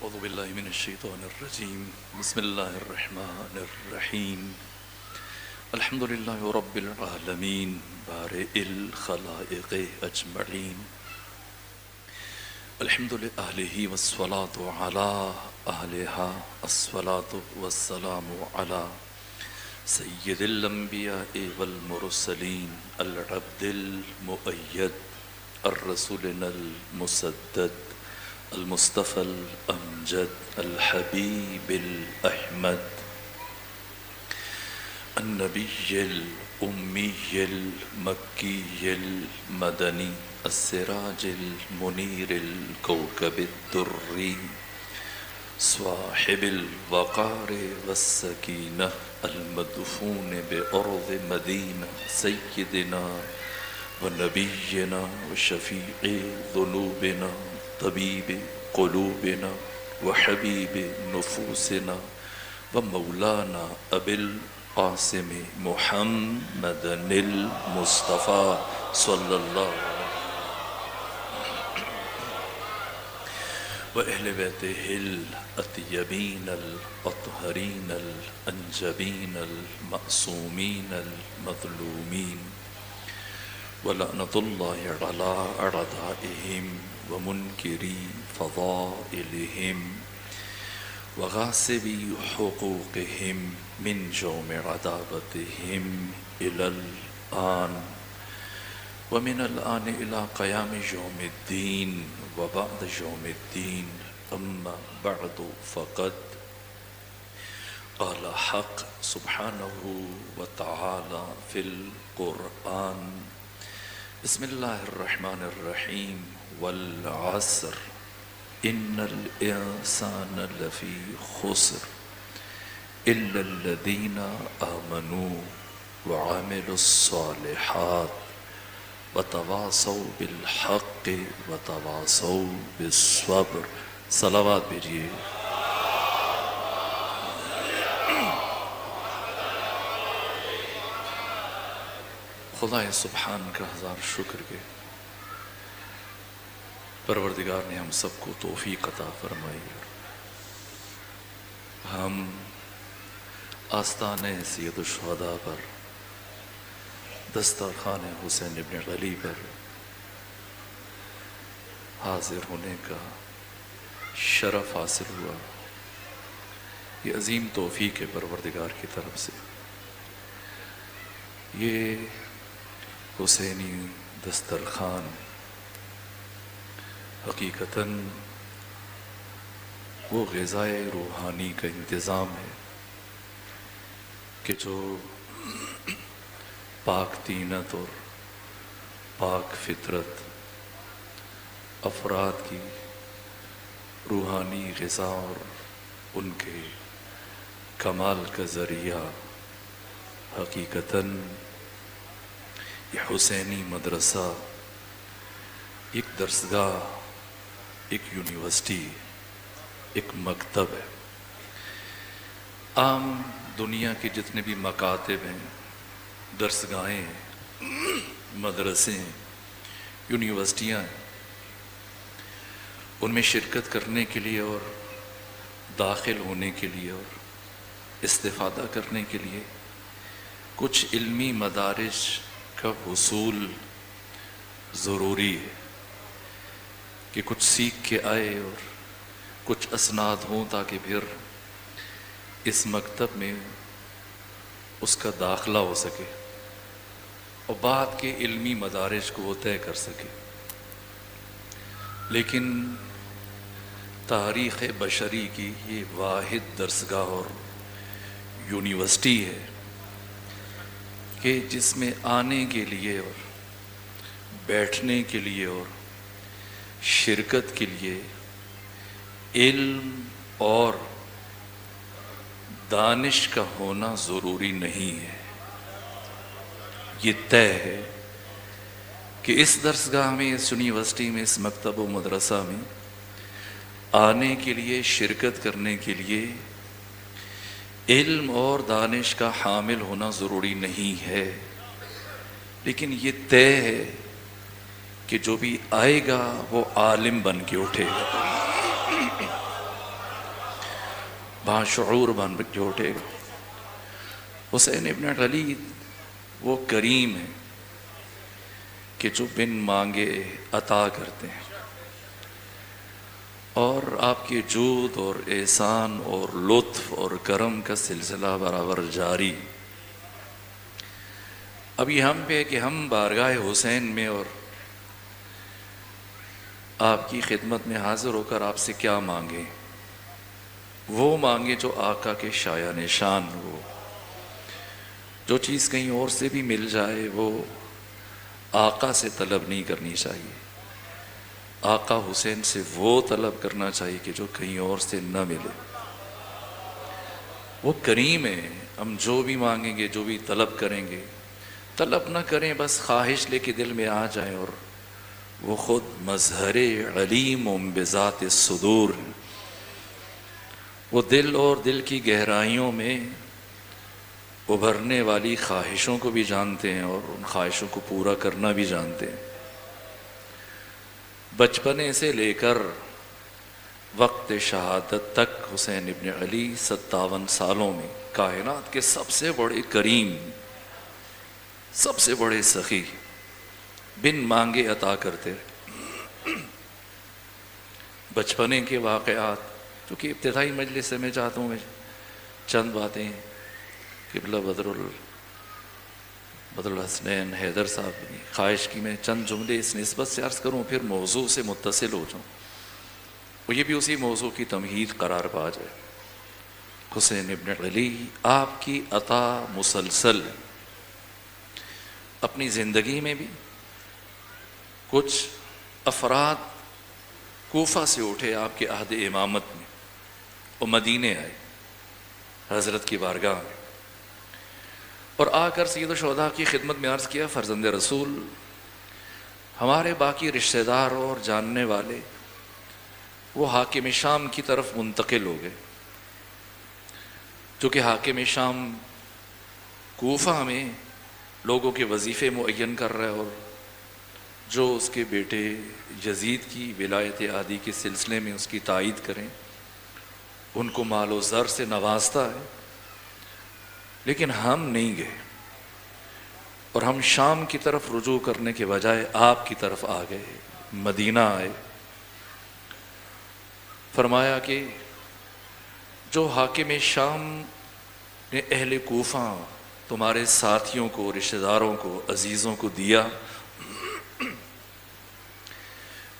أعوذ بالله من الشيطان الرجيم بسم الله الرحمن الرحيم الحمد لله رب العالمين بارئ الخلائق أجمعين الحمد لأهله والصلاة على أهلها الصلاة والسلام على سيد الأنبياء والمرسلين العبد المؤيد الرسولنا المسدد المصطفى الأمجد الحبيب الأحمد النبي الأمي المكي المدني السراج المنير الكوكب الدري صاحب الوقار والسكينة المدفون بأرض مدينة سيدنا ونبينا وشفيع ذنوبنا طبيب قلوبنا وحبيب نفوسنا ومولانا أبي القاسم محمد المصطفى صلى الله عليه وأهل بيته الأطيبين الأطهرين الأنجبين المأسومين المظلومين ولعنة الله على أعدائهم ومنكري فضائلهم وغاصبي حقوقهم من جوم عذابتهم إلى الآن ومن الآن إلى قيام يوم الدين وبعد يوم الدين أما بعد فقد قال حق سبحانه وتعالى في القرآن بسم الله الرحمن الرحيم والعصر إن الإنسان لفي خسر إلا الذين آمنوا وعملوا الصالحات وتواصوا بالحق وتواصوا بالصبر صلوات بھیجیے خدا سبحان کا ہزار شکر کے پروردگار نے ہم سب کو توفیق عطا فرمائی ہم آستانِ سید الشہداء پر دسترخوان حسین ابن علی پر حاضر ہونے کا شرف حاصل ہوا یہ عظیم توفیق ہے پروردگار کی طرف سے یہ حسینی دسترخوان حقیقتاً وہ غذائے روحانی کا انتظام ہے کہ جو پاک طینت اور پاک فطرت افراد کی روحانی غذا اور ان کے کمال کا ذریعہ حقیقتاً یہ حسینی مدرسہ ایک درسگاہ ایک یونیورسٹی ایک مکتب ہے عام دنیا کے جتنے بھی مکاتب ہیں درسگاہیں ہیں مدرسے ہیں یونیورسٹیاں ہیں ان میں شرکت کرنے کے لیے اور داخل ہونے کے لیے اور استفادہ کرنے کے لیے کچھ علمی مدارج کا حصول ضروری ہے کہ کچھ سیکھ کے آئے اور کچھ اسناد ہوں تاکہ پھر اس مکتب میں اس کا داخلہ ہو سکے اور بعد کے علمی مدارج کو وہ طے کر سکے لیکن تاریخ بشری کی یہ واحد درسگاہ اور یونیورسٹی ہے کہ جس میں آنے کے لیے اور بیٹھنے کے لیے اور شرکت کے لیے علم اور دانش کا ہونا ضروری نہیں ہے یہ طے ہے کہ اس درسگاہ میں اس یونیورسٹی میں اس مکتب و مدرسہ میں آنے کے لیے شرکت کرنے کے لیے علم اور دانش کا حامل ہونا ضروری نہیں ہے لیکن یہ طے ہے کہ جو بھی آئے گا وہ عالم بن کے اٹھے گا باشعور بن کے اٹھے گا۔ حسین ابن علی وہ کریم ہے کہ جو بن مانگے عطا کرتے ہیں، اور آپ کے جود اور احسان اور لطف اور کرم کا سلسلہ برابر جاری۔ ابھی ہم پہ کہ ہم بارگاہ حسین میں اور آپ کی خدمت میں حاضر ہو کر آپ سے کیا مانگیں؟ وہ مانگے جو آقا کے شایع نشان ہو۔ جو چیز کہیں اور سے بھی مل جائے وہ آقا سے طلب نہیں کرنی چاہیے، آقا حسین سے وہ طلب کرنا چاہیے کہ جو کہیں اور سے نہ ملے۔ وہ کریم ہے، ہم جو بھی مانگیں گے، جو بھی طلب کریں گے، طلب نہ کریں، بس خواہش لے کے دل میں آ جائیں، اور وہ خود مظہر علیم بذات الصدور، وہ دل اور دل کی گہرائیوں میں ابھرنے والی خواہشوں کو بھی جانتے ہیں اور ان خواہشوں کو پورا کرنا بھی جانتے ہیں۔ بچپنے سے لے کر وقت شہادت تک حسین ابن علی 57 سالوں میں کائنات کے سب سے بڑے کریم، سب سے بڑے سخی، بن مانگے عطا کرتے رہے۔ بچپنے کے واقعات، چونکہ ابتدائی مجلس سے میں چاہتا ہوں میں چند باتیں قبلہ بدر الحسنین حیدر صاحب کی خواہش کی میں چند جملے اس نسبت سے عرض کروں، پھر موضوع سے متصل ہو جاؤں، وہ یہ بھی اسی موضوع کی تمہید قرار پا جائے۔ حسین ابن علی، آپ کی عطا مسلسل اپنی زندگی میں بھی۔ کچھ افراد کوفہ سے اٹھے آپ کے عہد امامت میں، وہ مدینے آئے حضرت کی بارگاہ میں، اور آ کر سید الشہداء کی خدمت میں عرض کیا، فرزند رسول، ہمارے باقی رشتہ دار اور جاننے والے وہ حاکم شام کی طرف منتقل ہو گئے، چونکہ حاکم شام کوفہ میں لوگوں کے وظیفے معین کر رہا ہے، اور جو اس کے بیٹے یزید کی ولایت عادی کے سلسلے میں اس کی تائید کریں ان کو مال و زر سے نوازتا ہے، لیکن ہم نہیں گئے، اور ہم شام کی طرف رجوع کرنے کے بجائے آپ کی طرف آ گئے، مدینہ آئے۔ فرمایا کہ جو حاکم شام نے اہل کوفہ تمہارے ساتھیوں کو، رشتہ داروں کو، عزیزوں کو دیا،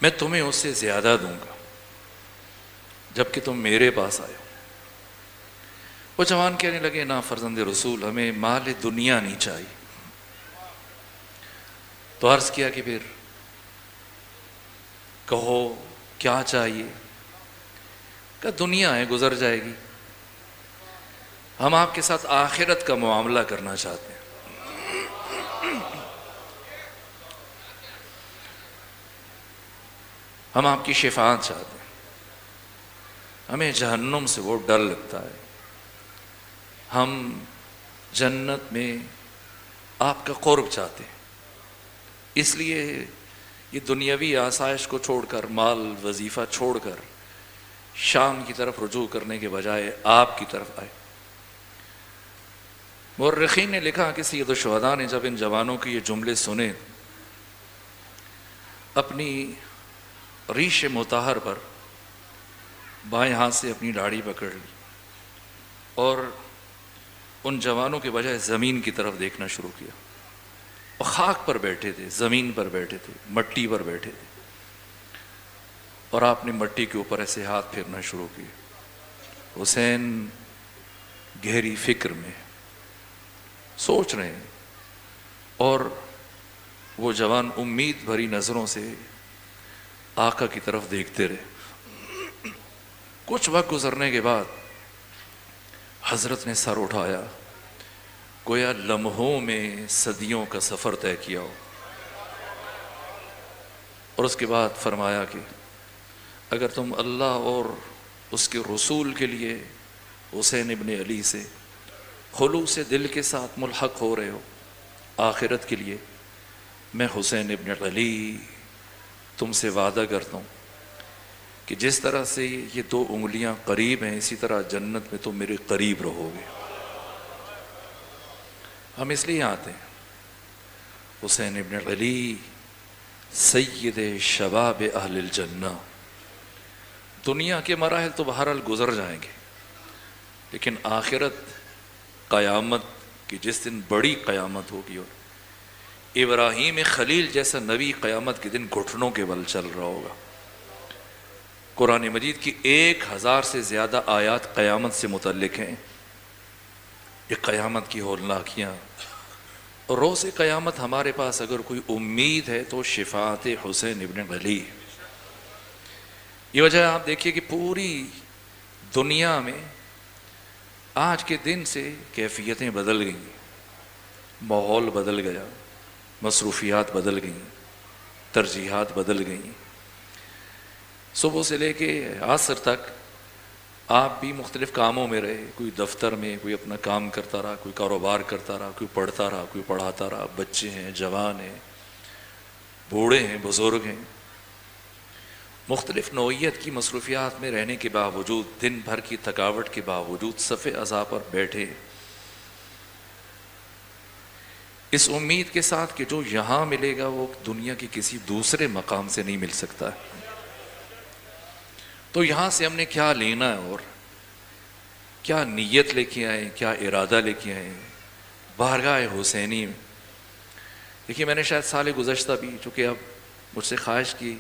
میں تمہیں اس سے زیادہ دوں گا جبکہ تم میرے پاس آئے ہو۔ وہ جوان کہنے لگے، نا فرزند رسول، ہمیں مال دنیا نہیں چاہیے۔ تو عرض کیا کہ پھر کہو کیا چاہیے؟ کہ دنیا ہے، گزر جائے گی، ہم آپ کے ساتھ آخرت کا معاملہ کرنا چاہتے ہیں۔ ہم آپ کی شفاعت چاہتے ہیں، ہمیں جہنم سے وہ ڈر لگتا ہے، ہم جنت میں آپ کا قرب چاہتے ہیں، اس لیے یہ دنیاوی آسائش کو چھوڑ کر، مال وظیفہ چھوڑ کر شام کی طرف رجوع کرنے کے بجائے آپ کی طرف آئے۔ مورخین نے لکھا کہ سید الشہداء نے جب ان جوانوں کے یہ جملے سنے، اپنی ریش مطہر پر بائیں ہاتھ سے اپنی داڑھی پکڑ لی اور ان جوانوں کے بجائے زمین کی طرف دیکھنا شروع کیا۔ اور خاک پر بیٹھے تھے، زمین پر بیٹھے تھے، مٹی پر بیٹھے تھے، اور آپ نے مٹی کے اوپر ایسے ہاتھ پھیرنا شروع کیے۔ حسین گہری فکر میں سوچ رہے ہیں، اور وہ جوان امید بھری نظروں سے آقا کی طرف دیکھتے رہے۔ کچھ وقت گزرنے کے بعد حضرت نے سر اٹھایا، گویا لمحوں میں صدیوں کا سفر طے کیا ہو، اور اس کے بعد فرمایا کہ اگر تم اللہ اور اس کے رسول کے لیے حسین ابن علی سے خلوص دل کے ساتھ ملحق ہو رہے ہو آخرت کے لیے، میں حسین ابن علی تم سے وعدہ کرتا ہوں کہ جس طرح سے یہ دو انگلیاں قریب ہیں اسی طرح جنت میں تو میرے قریب رہو گے۔ ہم اس لیے آتے ہیں، حسین ابن علی سید شباب اہل الجنہ۔ دنیا کے مراحل تو بہرحال گزر جائیں گے، لیکن آخرت، قیامت کی جس دن بڑی قیامت ہوگی، اور ابراہیم خلیل جیسا نبی قیامت کے دن گھٹنوں کے بل چل رہا ہوگا۔ قرآن مجید کی 1000 سے زیادہ آیات قیامت سے متعلق ہیں۔ یہ قیامت کی ہولناکیاں اور روز قیامت ہمارے پاس اگر کوئی امید ہے تو شفاعت حسین ابن علی۔ یہ وجہ آپ دیکھیے کہ پوری دنیا میں آج کے دن سے کیفیتیں بدل گئیں، ماحول بدل گیا، مصروفیات بدل گئیں، ترجیحات بدل گئیں۔ صبح سے لے کے عصر تک آپ بھی مختلف کاموں میں رہے، کوئی دفتر میں، کوئی اپنا کام کرتا رہا، کوئی کاروبار کرتا رہا، کوئی پڑھتا رہا، کوئی پڑھاتا رہا، بچے ہیں، جوان ہیں، بوڑھے ہیں، بزرگ ہیں، مختلف نوعیت کی مصروفیات میں رہنے کے باوجود، دن بھر کی تھکاوٹ کے باوجود صف عزا پر بیٹھے اس امید کے ساتھ کہ جو یہاں ملے گا وہ دنیا کے کسی دوسرے مقام سے نہیں مل سکتا ہے۔ تو یہاں سے ہم نے کیا لینا ہے اور کیا نیت لے کے آئے، کیا ارادہ لے کے آئے بارگاہ حسینی میں۔ دیکھیے میں نے شاید سال گزشتہ بھی، چونکہ اب مجھ سے خواہش کی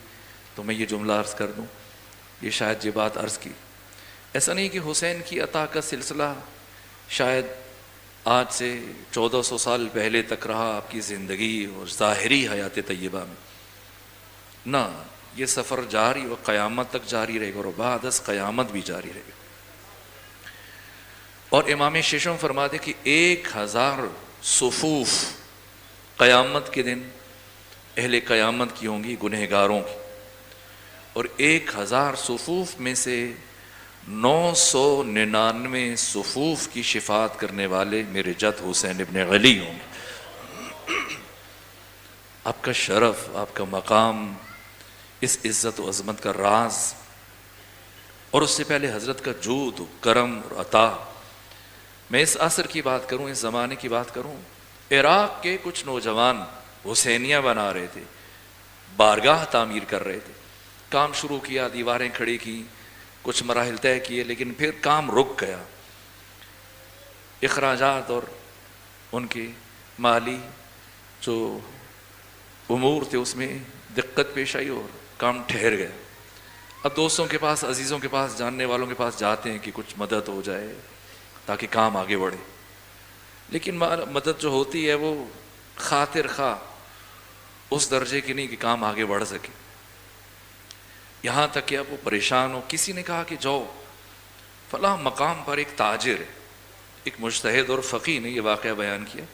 تو میں یہ جملہ عرض کر دوں، یہ شاید یہ بات عرض کی، ایسا نہیں کہ حسین کی عطا کا سلسلہ شاید آج سے 1400 سال پہلے تک رہا آپ کی زندگی اور ظاہری حیات طیبہ میں، نہ، یہ سفر جاری و قیامت تک جاری رہے گا اور بعد از قیامت بھی جاری رہے گا۔ اور امام ششم فرماتے کہ 1000 صفوف قیامت کے دن اہل قیامت کی ہوں گی، گنہگاروں کی، اور 1000 صفوف میں سے 999 صفوف کی شفاعت کرنے والے میرے جد حسین ابن علی ہوں گے۔ آپ کا شرف، آپ کا مقام، اس عزت و عظمت کا راز، اور اس سے پہلے حضرت کا جود و کرم اور عطا۔ میں اس عصر کی بات کروں، اس زمانے کی بات کروں، عراق کے کچھ نوجوان حسینیہ بنا رہے تھے، بارگاہ تعمیر کر رہے تھے، کام شروع کیا، دیواریں کھڑی کی، کچھ مراحل طے کیے، لیکن پھر کام رک گیا۔ اخراجات اور ان کے مالی جو امور تھے اس میں دقت پیش آئی اور کام ٹھہر گیا۔ اب دوستوں کے پاس، عزیزوں کے پاس، جاننے والوں کے پاس جاتے ہیں کہ کچھ مدد ہو جائے تاکہ کام آگے بڑھے، لیکن مدد جو ہوتی ہے وہ خاطر خواہ اس درجے کی نہیں کہ کام آگے بڑھ سکے۔ یہاں تک کہ اب وہ پریشان ہو، کسی نے کہا کہ جاؤ فلاں مقام پر ایک تاجر ہے، ایک مجتہد اور فقیہ نے یہ واقعہ بیان کیا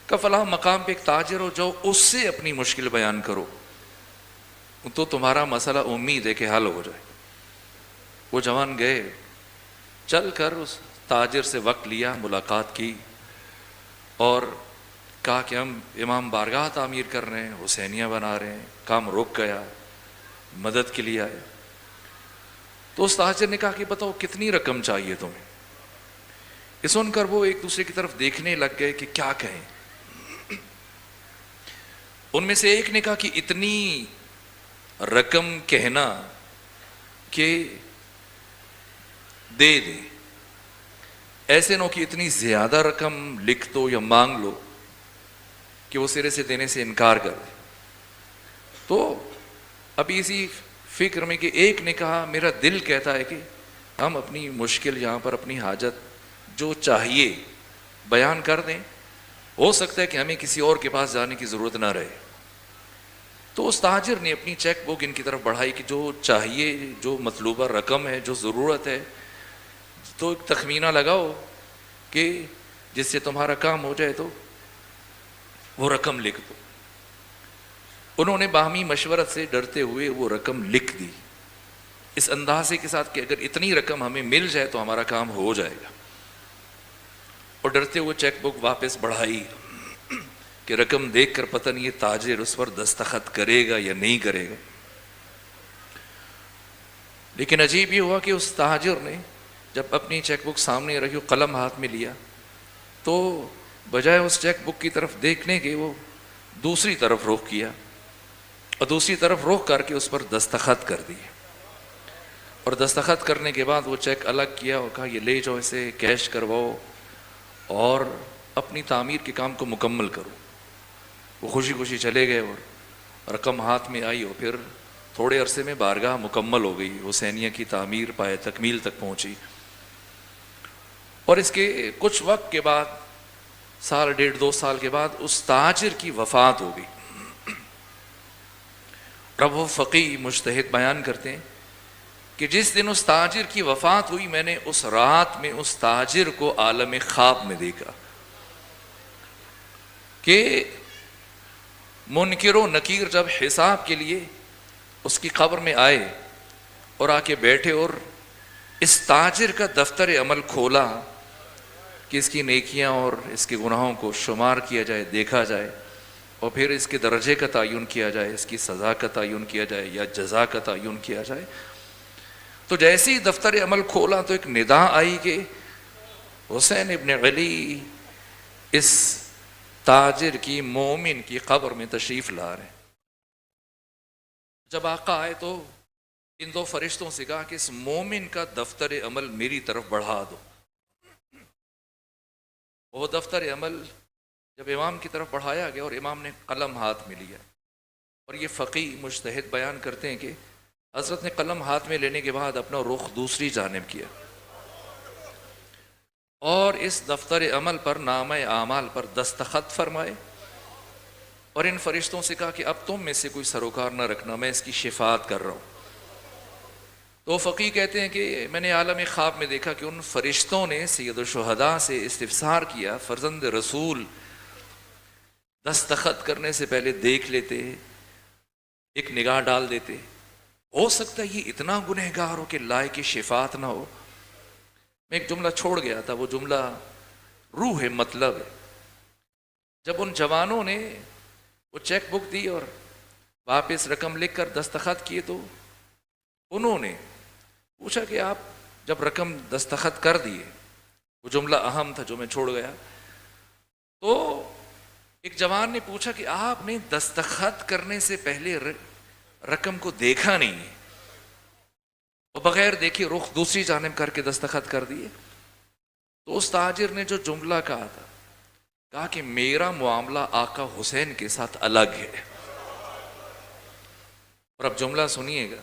کہ فلاں مقام پہ ایک تاجر ہو، جاؤ اس سے اپنی مشکل بیان کرو تو تمہارا مسئلہ امید ہے کہ حل ہو جائے۔ وہ جوان گئے، چل کر اس تاجر سے وقت لیا، ملاقات کی اور کہا کہ ہم امام بارگاہ تعمیر کر رہے ہیں، حسینیہ بنا رہے ہیں، کام رک گیا، مدد کے لیے آئے۔ تو اس تاجر نے کہا کہ بتاؤ کتنی رقم چاہیے تمہیں۔ یہ سن کر وہ ایک دوسرے کی طرف دیکھنے لگ گئے کہ کیا کہیں۔ ان میں سے ایک نے کہا کہ اتنی رقم کہنا کہ دے دے، ایسے نہ کہ اتنی زیادہ رقم لکھ دو یا مانگ لو کہ وہ سرے سے دینے سے انکار کر دے۔ تو ابھی اسی فکر میں کہ ایک نے کہا میرا دل کہتا ہے کہ ہم اپنی مشکل یہاں پر، اپنی حاجت جو چاہیے بیان کر دیں، ہو سکتا ہے کہ ہمیں کسی اور کے پاس جانے کی ضرورت نہ رہے۔ تو اس تاجر نے اپنی چیک بک ان کی طرف بڑھائی کہ جو چاہیے، جو مطلوبہ رقم ہے، جو ضرورت ہے، تو ایک تخمینہ لگاؤ کہ جس سے تمہارا کام ہو جائے، تو وہ رقم لکھ دو۔ انہوں نے باہمی مشورت سے ڈرتے ہوئے وہ رقم لکھ دی، اس اندازے کے ساتھ کہ اگر اتنی رقم ہمیں مل جائے تو ہمارا کام ہو جائے گا، اور ڈرتے ہوئے چیک بک واپس بڑھائی کہ رقم دیکھ کر پتہ نہیں یہ تاجر اس پر دستخط کرے گا یا نہیں کرے گا۔ لیکن عجیب یہ ہوا کہ اس تاجر نے جب اپنی چیک بک سامنے رکھی، قلم ہاتھ میں لیا، تو بجائے اس چیک بک کی طرف دیکھنے کے وہ دوسری طرف رخ کیا اور دوسری طرف رخ کر کے اس پر دستخط کر دیے، اور دستخط کرنے کے بعد وہ چیک الگ کیا اور کہا یہ لے جاؤ، اسے کیش کرواؤ اور اپنی تعمیر کے کام کو مکمل کرو۔ وہ خوشی خوشی چلے گئے اور رقم ہاتھ میں آئی، اور پھر تھوڑے عرصے میں بارگاہ مکمل ہو گئی، حسینیہ کی تعمیر پائے تکمیل تک پہنچی۔ اور اس کے کچھ وقت کے بعد، سال ڈیڑھ دو سال کے بعد، اس تاجر کی وفات ہو گئی۔ اب وہ فقیہ مجتہد بیان کرتے ہیں کہ جس دن اس تاجر کی وفات ہوئی، میں نے اس رات میں اس تاجر کو عالم خواب میں دیکھا کہ منکر و نکیر جب حساب کے لیے اس کی قبر میں آئے اور آ کے بیٹھے اور اس تاجر کا دفتر عمل کھولا کہ اس کی نیکیاں اور اس کے گناہوں کو شمار کیا جائے، دیکھا جائے، اور پھر اس کے درجے کا تعین کیا جائے، اس کی سزا کا تعین کیا جائے یا جزا کا تعین کیا جائے، تو جیسے ہی دفتر عمل کھولا تو ایک ندا آئی کہ حسین ابن علی اس تاجر کی، مومن کی قبر میں تشریف لا رہے ہیں۔ جب آقا آئے تو ان دو فرشتوں سے کہا کہ اس مومن کا دفتر عمل میری طرف بڑھا دو۔ وہ دفتر عمل جب امام کی طرف بڑھایا گیا اور امام نے قلم ہاتھ میں لیا، اور یہ فقیہ مجتہد بیان کرتے ہیں کہ حضرت نے قلم ہاتھ میں لینے کے بعد اپنا رخ دوسری جانب کیا اور اس دفتر عمل پر، نامہ اعمال پر دستخط فرمائے، اور ان فرشتوں سے کہا کہ اب تم میں سے کوئی سروکار نہ رکھنا، میں اس کی شفاعت کر رہا ہوں۔ تو فقیہ کہتے ہیں کہ میں نے عالم خواب میں دیکھا کہ ان فرشتوں نے سید الشہداء سے استفسار کیا، فرزند رسول دستخط کرنے سے پہلے دیکھ لیتے، ایک نگاہ ڈال دیتے، ہو سکتا ہے یہ اتنا گنہگار ہو کہ لائق شفاعت نہ ہو۔ میں ایک جملہ چھوڑ گیا تھا، وہ جملہ روح ہے، مطلب ہے۔ جب ان جوانوں نے وہ چیک بک دی اور واپس رقم لکھ کر دستخط کیے، تو انہوں نے پوچھا کہ آپ جب رقم دستخط کر دیے، وہ جملہ اہم تھا جو میں چھوڑ گیا، تو ایک جوان نے پوچھا کہ آپ نے دستخط کرنے سے پہلے رقم کو دیکھا نہیں ہے، اور بغیر دیکھے رخ دوسری جانب کر کے دستخط کر دیے؟ تو اس تاجر نے جو جملہ کہا تھا، کہا کہ میرا معاملہ آقا حسین کے ساتھ الگ ہے۔ اور اب جملہ سنیے گا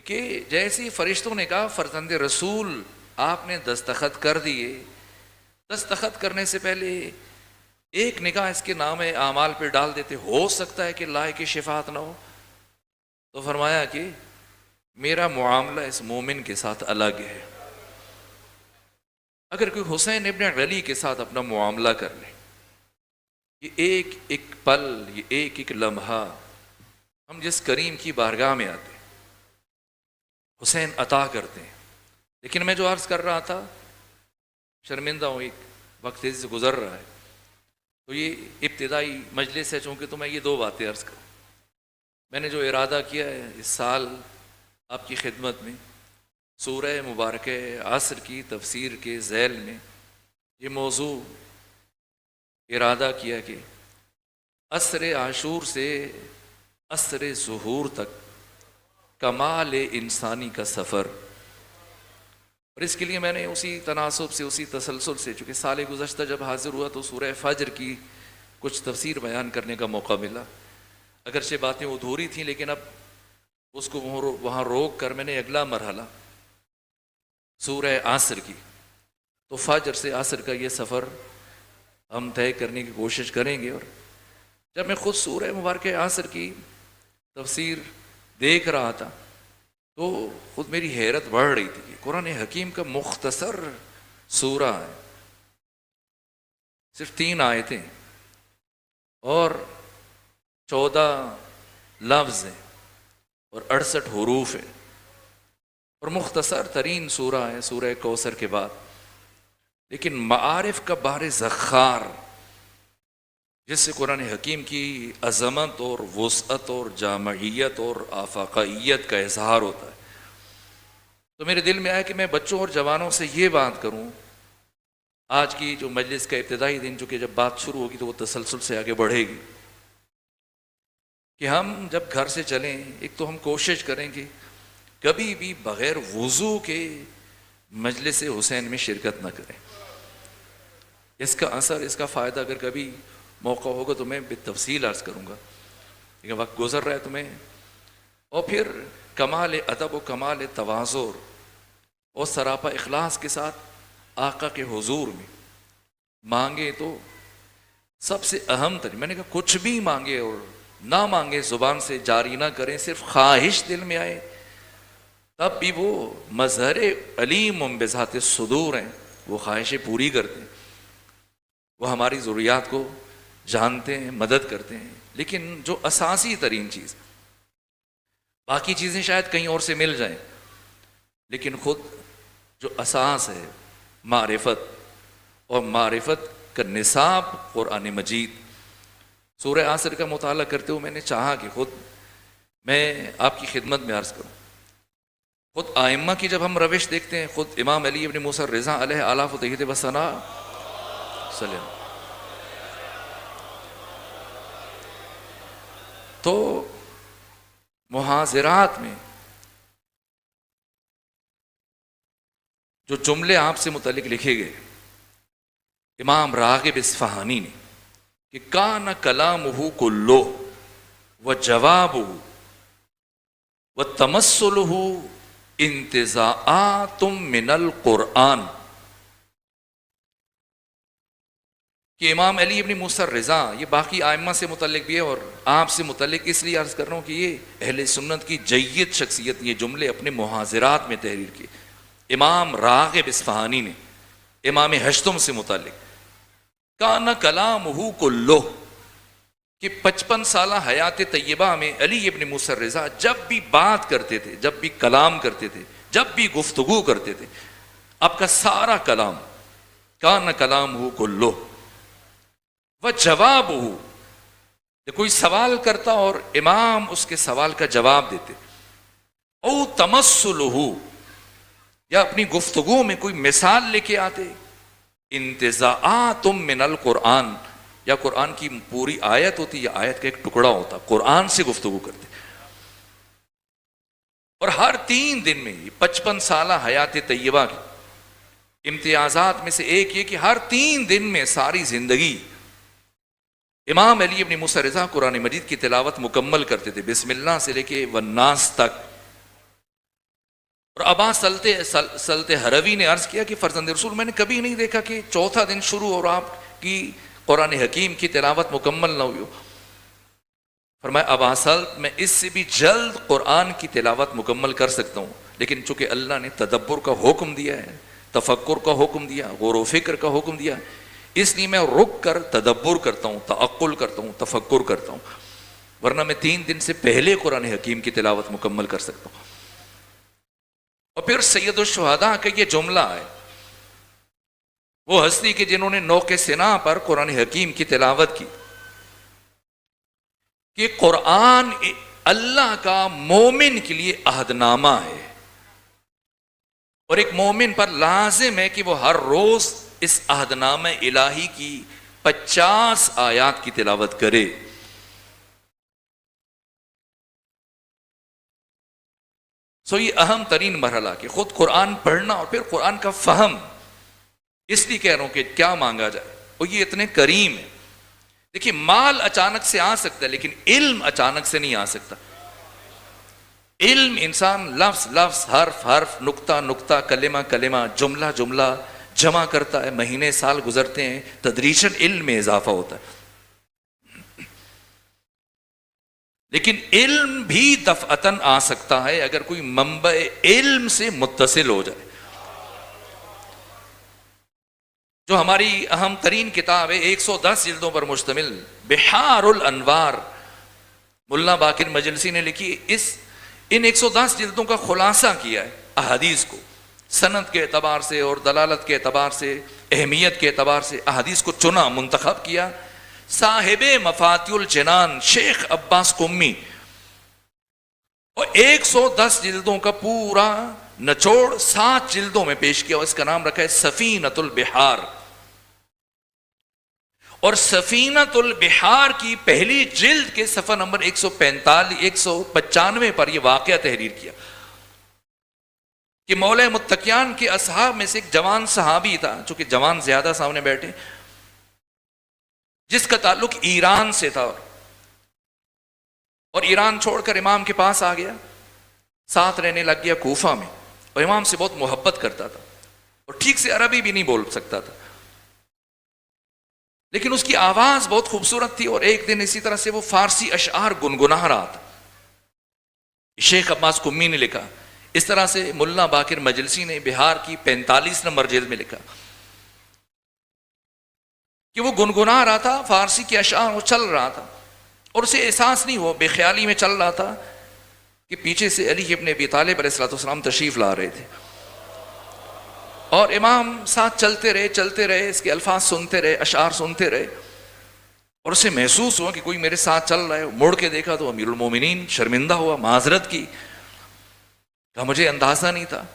کہ جیسے فرشتوں نے کہا فرزند رسول آپ نے دستخط کر دیے، دستخط کرنے سے پہلے ایک نگاہ اس کے نام اعمال پہ ڈال دیتے، ہو سکتا ہے کہ لائق شفاعت نہ ہو، تو فرمایا کہ میرا معاملہ اس مومن کے ساتھ الگ ہے۔ اگر کوئی حسین ابن علی کے ساتھ اپنا معاملہ کر لے، یہ ایک ایک پل، یہ ایک ایک لمحہ ہم جس کریم کی بارگاہ میں آتے حسین عطا کرتے ہیں۔ لیکن میں جو عرض کر رہا تھا، شرمندہ ہوں، ایک وقت سے گزر رہا ہے، تو یہ ابتدائی مجلس ہے، چونکہ تو میں یہ دو باتیں عرض کروں۔ میں نے جو ارادہ کیا ہے اس سال آپ کی خدمت میں سورہ مبارکہ عصر کی تفسیر کے ذیل میں یہ موضوع ارادہ کیا کہ عصر عاشور سے عصر ظہور تک کمال انسانی کا سفر، اور اس کے لیے میں نے اسی تناسب سے، اسی تسلسل سے، چونکہ سال گزشتہ جب حاضر ہوا تو سورہ فجر کی کچھ تفسیر بیان کرنے کا موقع ملا، اگرچہ باتیں ادھوری تھیں، لیکن اب اس کو وہاں روک کر میں نے اگلا مرحلہ سورہ عصر کی، تو فجر سے عصر کا یہ سفر ہم طے کرنے کی کوشش کریں گے۔ اور جب میں خود سورہ مبارکہ عصر کی تفسیر دیکھ رہا تھا تو خود میری حیرت بڑھ رہی تھی کہ قرآن حکیم کا مختصر سورہ ہے، صرف 3 آیتیں اور 14 لفظ ہیں اور 68 حروف ہیں، اور مختصر ترین سورہ ہے سورہ کوثر کے بعد، لیکن معارف کا بحر زخار، جس سے قرآن حکیم کی عظمت اور وسعت اور جامعیت اور آفاقیت کا اظہار ہوتا ہے، تو میرے دل میں آیا کہ میں بچوں اور جوانوں سے یہ بات کروں. آج کی جو مجلس کا ابتدائی دن، چونکہ جب بات شروع ہوگی تو وہ تسلسل سے آگے بڑھے گی، کہ ہم جب گھر سے چلیں ایک تو ہم کوشش کریں کہ کبھی بھی بغیر وضو کے مجلس حسین میں شرکت نہ کریں. اس کا اثر، اس کا فائدہ اگر کبھی موقع ہوگا تو میں بالتفصیل عرض کروں گا، لیکن وقت گزر رہا ہے تمہیں. اور پھر کمال ادب و کمال تواضع اور سراپا اخلاص کے ساتھ آقا کے حضور میں مانگے تو سب سے اہم ترین، میں نے کہا کچھ بھی مانگے اور نہ مانگے زبان سے جاری نہ کریں، صرف خواہش دل میں آئے تب بھی وہ مظہر علیم بذات الصدور ہیں، وہ خواہشیں پوری کرتے ہیں، وہ ہماری ضروریات کو جانتے ہیں، مدد کرتے ہیں. لیکن جو اساسی ترین چیز، باقی چیزیں شاید کہیں اور سے مل جائیں، لیکن خود جو اساس ہے معرفت، اور معرفت کا نصاب قرآن مجید. سورہ عصر کا مطالعہ کرتے ہوئے میں نے چاہا کہ خود میں آپ کی خدمت میں عرض کروں. خود آئمہ کی جب ہم روش دیکھتے ہیں، خود امام علی ابن موسیٰ الرضا علیہ آلاف و تحیت و ثنا سلام، تو محاضرات میں جو جملے آپ سے متعلق لکھے گئے امام راغب اصفہانی نے، کہ کان کلامہ کلہ وجوابہ وتمثلہ انتزاعات من القرآن، کہ امام علی ابن موسیٰ الرضا، یہ باقی آئمہ سے متعلق بھی ہے اور آپ سے متعلق اس لیے عرض کر رہا ہوں کہ یہ اہل سنت کی جید شخصیت، یہ جملے اپنے محاضرات میں تحریر کیے. امام راغب اصفہانی نے امام ہشتم سے متعلق کان کلامہ کلہ، کہ 55 سالہ حیات طیبہ میں علی ابن موسیٰ الرضا جب بھی بات کرتے تھے، جب بھی کلام کرتے تھے، جب بھی گفتگو کرتے تھے، آپ کا سارا کلام کان کلامہ کلہ وجوابہ، کوئی سوال کرتا اور امام اس کے سوال کا جواب دیتے، او تمثلہ، یا اپنی گفتگو میں کوئی مثال لے کے آتے، انتزاعات من القرآن، یا قرآن کی پوری آیت ہوتی یا آیت کا ایک ٹکڑا ہوتا، قرآن سے گفتگو کرتے. اور ہر 3 دن میں 55 سالہ حیات طیبہ کے امتیازات میں سے ایک یہ کہ ہر 3 دن میں ساری زندگی امام علی ابن موسیٰ الرضا قرآن مجید کی تلاوت مکمل کرتے تھے، بسم اللہ سے لے کے والناس تک. اور ابا سلط ہروی نے عرض کیا کہ فرزند رسول، میں نے کبھی نہیں دیکھا کہ چوتھا دن شروع اور آپ کی قرآن حکیم کی تلاوت مکمل نہ ہوئی ہو. فرمایا ابا سلط، میں اس سے بھی جلد قرآن کی تلاوت مکمل کر سکتا ہوں، لیکن چونکہ اللہ نے تدبر کا حکم دیا ہے، تفکر کا حکم دیا، غور و فکر کا حکم دیا، اس لیے میں رک کر تدبر کرتا ہوں، تعقل کرتا ہوں، تفکر کرتا ہوں، ورنہ میں 3 دن سے پہلے قرآن حکیم کی تلاوت مکمل کر سکتا ہوں. اور پھر سید الشہداء کا یہ جملہ ہے، وہ ہستی کہ جنہوں نے نوک سنا پر قرآن حکیم کی تلاوت کی، کہ قرآن اللہ کا مومن کے لیے عہد نامہ ہے، اور ایک مومن پر لازم ہے کہ وہ ہر روز اس عہد نامہ الہی کی 50 آیات کی تلاوت کرے. یہ اہم ترین مرحلہ کہ خود قرآن پڑھنا اور پھر قرآن کا فہم. اس لیے کہہ رہا ہوں کہ کیا مانگا جائے، اور یہ اتنے کریم ہے. دیکھیے مال اچانک سے آ سکتا ہے لیکن علم اچانک سے نہیں آ سکتا. علم انسان لفظ لفظ، حرف حرف، نقطہ نقطہ، کلمہ کلمہ، جملہ جملہ جمع کرتا ہے، مہینے سال گزرتے ہیں، تدریجاً علم میں اضافہ ہوتا ہے. لیکن علم بھی دفعتاً آ سکتا ہے اگر کوئی منبع علم سے متصل ہو جائے. جو ہماری اہم ترین کتاب ہے 110 جلدوں پر مشتمل بحار الانوار، ملا باقر مجلسی نے لکھی، ان 110 جلدوں کا خلاصہ کیا ہے احادیث کو سند کے اعتبار سے اور دلالت کے اعتبار سے، اہمیت کے اعتبار سے احادیث کو چنا، منتخب کیا صاحب مفاتیح الجنان شیخ عباس قمی. اور 110 جلدوں کا پورا نچوڑ 7 جلدوں میں پیش کیا اور اس کا نام رکھا ہے سفینۃ البحار. اور سفینۃ البحار کی پہلی جلد کے صفحہ نمبر 195 پر یہ واقعہ تحریر کیا کہ مولا متقیان کے اصحاب میں سے ایک جوان صحابی تھا، چونکہ جوان زیادہ سامنے بیٹھے، جس کا تعلق ایران سے تھا، اور ایران چھوڑ کر امام کے پاس آ گیا، ساتھ رہنے لگ گیا کوفہ میں، اور امام سے بہت محبت کرتا تھا اور ٹھیک سے عربی بھی نہیں بول سکتا تھا، لیکن اس کی آواز بہت خوبصورت تھی. اور ایک دن اسی طرح سے وہ فارسی اشعار گنگنا رہا تھا. شیخ عباس قمی نے لکھا، اس طرح سے ملا باقر مجلسی نے بہار کی 45 نمبر جلد میں لکھا کہ وہ گنگنا رہا تھا فارسی کے اشعار، وہ چل رہا تھا اور اسے احساس نہیں ہوا، بے خیالی میں چل رہا تھا کہ پیچھے سے علی ابن ابی طالب علیہ السلام تشریف لا رہے تھے، اور امام ساتھ چلتے رہے، اس کے الفاظ سنتے رہے، اشعار سنتے رہے، اور اسے محسوس ہوا کہ کوئی میرے ساتھ چل رہا ہے. مڑ کے دیکھا تو امیر المومنین، شرمندہ ہوا، معذرت کی، کہا مجھے اندازہ نہیں تھا.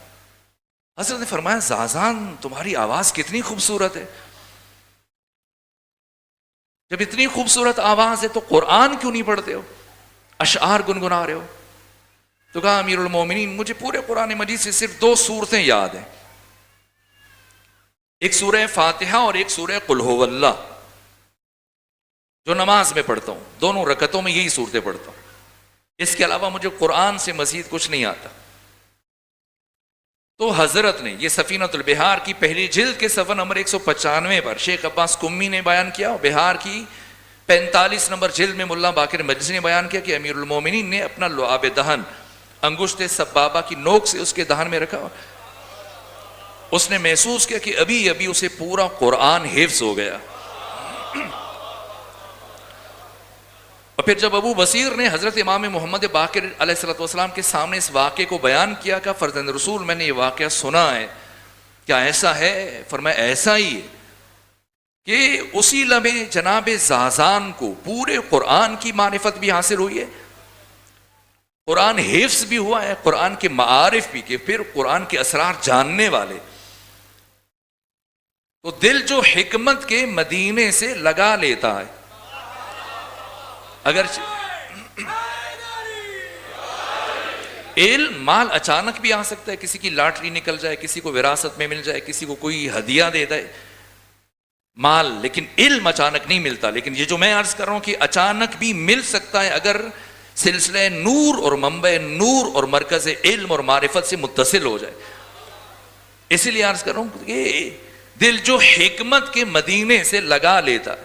حضرت نے فرمایا زازان تمہاری آواز کتنی خوبصورت ہے، جب اتنی خوبصورت آواز ہے تو قرآن کیوں نہیں پڑھتے ہو، اشعار گنگنا رہے ہو؟ تو کہا امیر المومنین مجھے پورے قرآن مجید سے صرف 2 سورتیں یاد ہیں، ایک سورہ فاتحہ اور ایک سورہ قل هو اللہ، جو نماز میں پڑھتا ہوں، دونوں رکعتوں میں یہی صورتیں پڑھتا ہوں، اس کے علاوہ مجھے قرآن سے مزید کچھ نہیں آتا. تو حضرت نے یہ سفینۃ البحار کی پہلی جلد کے صفحہ نمبر 195 پر شیخ عباس قمی نے بیان کیا، اور بہار کی 45 نمبر جلد میں ملا باقر مجلسی نے بیان کیا کہ امیر المومنین نے اپنا لعاب دہن انگشت سبابہ کی نوک سے اس کے دہن میں رکھا، اس نے محسوس کیا کہ ابھی اسے پورا قرآن حفظ ہو گیا. اور پھر جب ابو بصیر نے حضرت امام محمد باقر علیہ السلام کے سامنے اس واقعے کو بیان کیا، کہ فرزند رسول میں نے یہ واقعہ سنا ہے، کیا ایسا ہے؟ فرمایا ایسا ہی ہے کہ اسی لمحے جناب زازان کو پورے قرآن کی معرفت بھی حاصل ہوئی ہے، قرآن حفظ بھی ہوا ہے، قرآن کے معارف بھی، کہ پھر قرآن کے اسرار جاننے والے. تو دل جو حکمت کے مدینے سے لگا لیتا ہے، اگر علم مال اچانک بھی آ سکتا ہے، کسی کی لاٹری نکل جائے، کسی کو وراثت میں مل جائے، کسی کو کوئی ہدیہ دے دے مال، لیکن علم اچانک نہیں ملتا. لیکن یہ جو میں عرض کر رہا ہوں کہ اچانک بھی مل سکتا ہے اگر سلسلہ نور اور منبع نور اور مرکز علم اور معرفت سے متصل ہو جائے. اسی لیے عرض کر رہا ہوں کہ دل جو حکمت کے مدینے سے لگا لیتا ہے،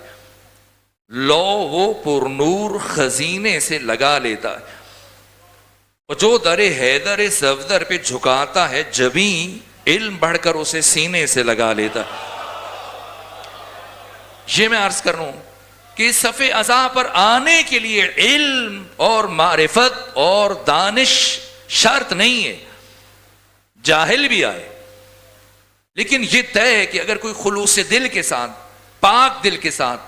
لو وہ پر نور خزینے سے لگا لیتا ہے، اور جو در حیدر صفدر پہ جھکاتا ہے جبیں علم بڑھ کر اسے سینے سے لگا لیتا ہے. یہ میں عرض کر رہا ہوں کہ صف ازا پر آنے کے لیے علم اور معرفت اور دانش شرط نہیں ہے، جاہل بھی آئے، لیکن یہ طے ہے کہ اگر کوئی خلوص دل کے ساتھ، پاک دل کے ساتھ،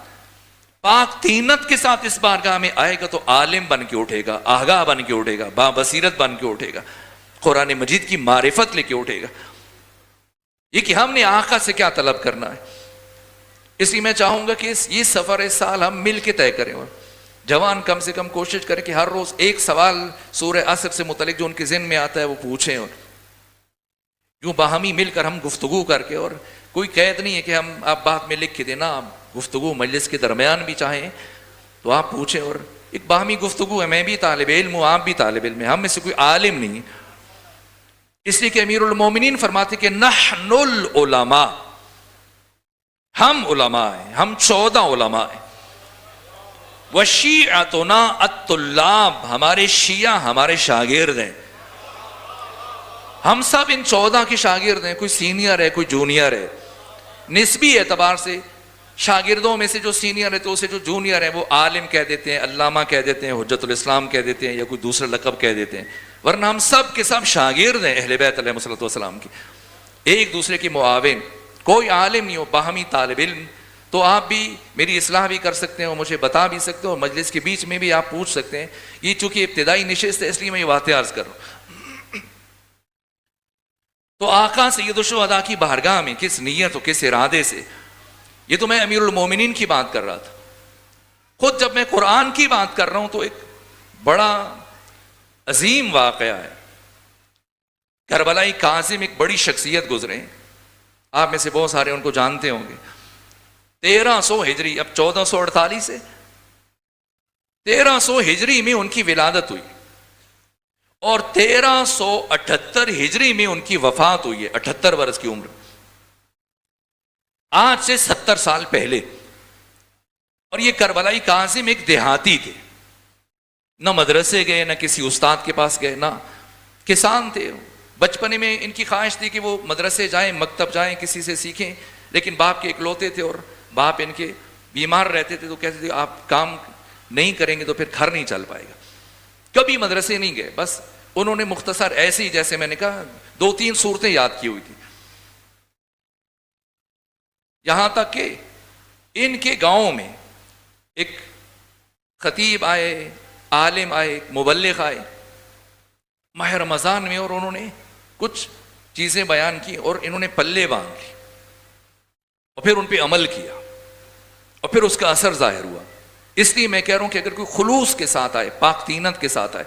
پاک طینت کے ساتھ اس بارگاہ میں آئے گا تو عالم بن کے اٹھے گا، آگاہ بن کے اٹھے گا، با بصیرت بن کے اٹھے گا، قرآن مجید کی معرفت لے کے اٹھے گا. یہ کہ ہم نے آقا سے کیا طلب کرنا ہے، اس لیے میں چاہوں گا کہ یہ سفر سال ہم مل کے طے کریں، اور جوان کم سے کم کوشش کریں کہ ہر روز ایک سوال سورہ عصر سے متعلق جو ان کے ذہن میں آتا ہے وہ پوچھیں، اور یوں باہمی مل کر ہم گفتگو کر کے، اور کوئی قید نہیں ہے کہ ہم آپ بات میں لکھ کے دینا، آپ گفتگو مجلس کے درمیان بھی چاہیں تو آپ پوچھیں، اور ایک باہمی گفتگو ہے، میں بھی طالب علم ہوں، آپ بھی طالب علم ہیں، ہم میں سے کوئی عالم نہیں. اس لیے کہ امیر المومنین فرماتے کہ نحن العلماء، ہم علماء ہیں، ہم 14 علماء ہیں، وشیعتنا الطلاب، ہمارے شیعہ ہمارے شاگرد ہیں، ہم سب ان 14 کے شاگرد ہیں، کوئی سینئر ہے کوئی جونیئر ہے. نسبی اعتبار سے شاگردوں میں سے جو سینئر ہے تو اسے جو جونیئر ہے وہ عالم کہہ دیتے ہیں، علامہ کہہ دیتے ہیں، حجت الاسلام کہہ دیتے ہیں، یا کوئی دوسرا لقب کہہ دیتے ہیں، ورنہ ہم سب کے سب شاگرد ہیں اہل بیت علیہ السلام کی، ایک دوسرے کی معاون. کوئی عالم نہیں ہو، باہمی طالب علم. تو آپ بھی میری اصلاح بھی کر سکتے ہیں اور مجھے بتا بھی سکتے ہیں، اور مجلس کے بیچ میں بھی آپ پوچھ سکتے ہیں. یہ چونکہ ابتدائی نشست ہے اس لیے میں یہ باتیں عرض کر رہا ہوں. تو آقا سید الشہداء کی بارگاہ میں کس نیت و کس ارادے سے، یہ تو میں امیر المومنین کی بات کر رہا تھا، خود جب میں قرآن کی بات کر رہا ہوں تو ایک بڑا عظیم واقعہ ہے۔ کربلائی کاظم ایک بڑی شخصیت گزرے ہیں، آپ میں سے بہت سارے ان کو جانتے ہوں گے۔ 1300 ہجری، اب 1448 ہے، 1300 ہجری میں ان کی ولادت ہوئی اور 1378 ہجری میں ان کی وفات ہوئی ہے، 78 برس کی عمر، آج سے 70 سال پہلے۔ اور یہ کربلائی کاظم ایک دیہاتی تھے، نہ مدرسے گئے، نہ کسی استاد کے پاس گئے، نہ کسان تھے۔ بچپنے میں ان کی خواہش تھی کہ وہ مدرسے جائیں، مکتب جائیں، کسی سے سیکھیں، لیکن باپ کے اکلوتے تھے اور باپ ان کے بیمار رہتے تھے، تو کہتے تھے آپ کام نہیں کریں گے تو پھر گھر نہیں چل پائے گا۔ کبھی مدرسے نہیں گئے، بس انہوں نے مختصر ایسے ہی، جیسے میں نے کہا، 2-3 صورتیں یاد کی ہوئی تھی۔ یہاں تک کہ ان کے گاؤں میں ایک خطیب آئے، عالم آئے، مبلغ آئے ماہ رمضان میں، اور انہوں نے کچھ چیزیں بیان کی اور انہوں نے پلے باندھ لی اور پھر ان پہ عمل کیا اور پھر اس کا اثر ظاہر ہوا۔ اس لیے میں کہہ رہا ہوں کہ اگر کوئی خلوص کے ساتھ آئے، پاک طینت کے ساتھ آئے،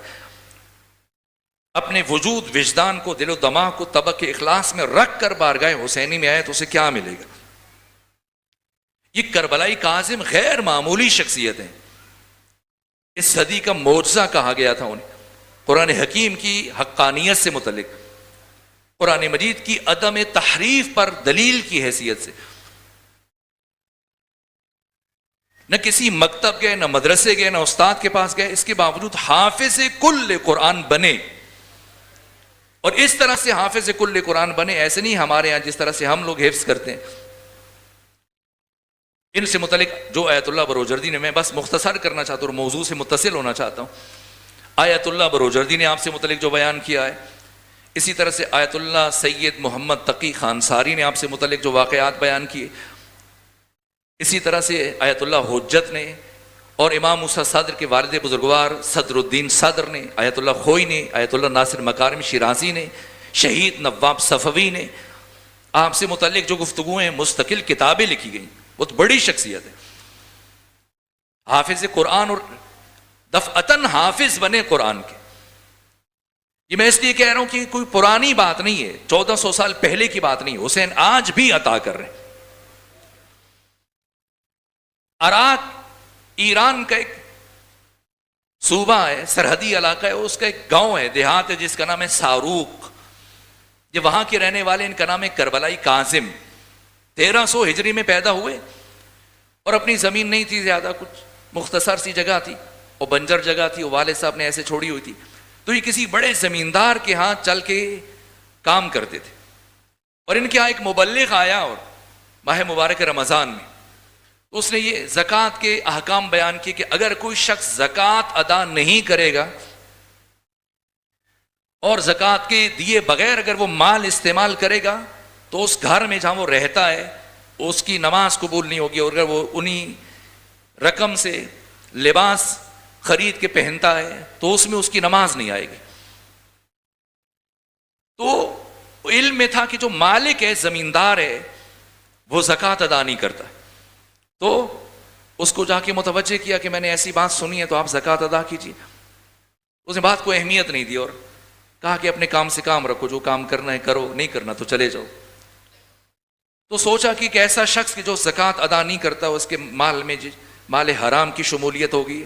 اپنے وجود وجدان کو، دل و دماغ کو طبق اخلاص میں رکھ کر بارگاہ حسینی میں آئے تو اسے کیا ملے گا؟ یہ کربلائی کاظم غیر معمولی شخصیت ہیں، اس صدی کا معجزہ کہا گیا تھا انہیں، قرآن حکیم کی حقانیت سے متعلق، قرآن مجید کی عدم تحریف پر دلیل کی حیثیت سے۔ نہ کسی مکتب گئے، نہ مدرسے گئے، نہ استاد کے پاس گئے، اس کے باوجود حافظ کل قرآن بنے۔ اور اس طرح سے حافظ کل قرآن بنے، ایسے نہیں ہمارے ہاں جس طرح سے ہم لوگ حفظ کرتے ہیں۔ ان سے متعلق جو آیت اللہ بروجردی نے، میں بس مختصر کرنا چاہتا ہوں اور موضوع سے متصل ہونا چاہتا ہوں، آیت اللہ بروجردی نے آپ سے متعلق جو بیان کیا ہے، اسی طرح سے آیت اللہ سید محمد تقی خانساری نے آپ سے متعلق جو واقعات بیان کیے، اسی طرح سے آیت اللہ حجت نے، اور امام موسیٰ صدر کے والد بزرگوار صدر الدین صدر نے، آیت اللہ خوئی نے، آیت اللہ ناصر مکارم شیرازی نے، شہید نواب صفوی نے، آپ سے متعلق جو گفتگویں مستقل کتابیں لکھی گئیں، بہت بڑی شخصیت ہے، حافظ قرآن، اور دفعتاً حافظ بنے قرآن کے۔ یہ میں اس لیے کہہ رہا ہوں کہ کوئی پرانی بات نہیں ہے، 1400 سال پہلے کی بات نہیں ہے، حسین آج بھی عطا کر رہے ہیں۔ عراق ایران کا ایک صوبہ ہے، سرحدی علاقہ ہے، اس کا ایک گاؤں ہے، دیہات ہے، جس کا نام ہے ساروق۔ یہ وہاں کے رہنے والے، ان کا نام ہے کربلائی کاظم۔ 1300 ہجری میں پیدا ہوئے اور اپنی زمین نہیں تھی زیادہ، کچھ مختصر سی جگہ تھی اور بنجر جگہ تھی، والد صاحب نے ایسے چھوڑی ہوئی تھی، تو یہ کسی بڑے زمیندار کے ہاں چل کے کام کرتے تھے، اور ان کے ہاں ایک مبلغ آیا اور ماہ مبارک رمضان میں اس نے یہ زکوٰۃ کے احکام بیان کیے کہ اگر کوئی شخص زکوٰۃ ادا نہیں کرے گا اور زکوٰۃ کے دیے بغیر اگر وہ مال استعمال کرے گا تو اس گھر میں جہاں وہ رہتا ہے اس کی نماز قبول نہیں ہوگی، اور اگر وہ انہی رقم سے لباس خرید کے پہنتا ہے تو اس میں اس کی نماز نہیں آئے گی۔ تو علم میں تھا کہ جو مالک ہے، زمیندار ہے، وہ زکوٰۃ ادا نہیں کرتا، تو اس کو جا کے متوجہ کیا کہ میں نے ایسی بات سنی ہے تو آپ زکوٰۃ ادا کیجیے۔ اس نے بات کو اہمیت نہیں دی اور کہا کہ اپنے کام سے کام رکھو، جو کام کرنا ہے کرو، نہیں کرنا تو چلے جاؤ۔ تو سوچا کہ ایک ایسا شخص کہ جو زکوٰۃ ادا نہیں کرتا، اس کے مال میں مال حرام کی شمولیت ہوگی،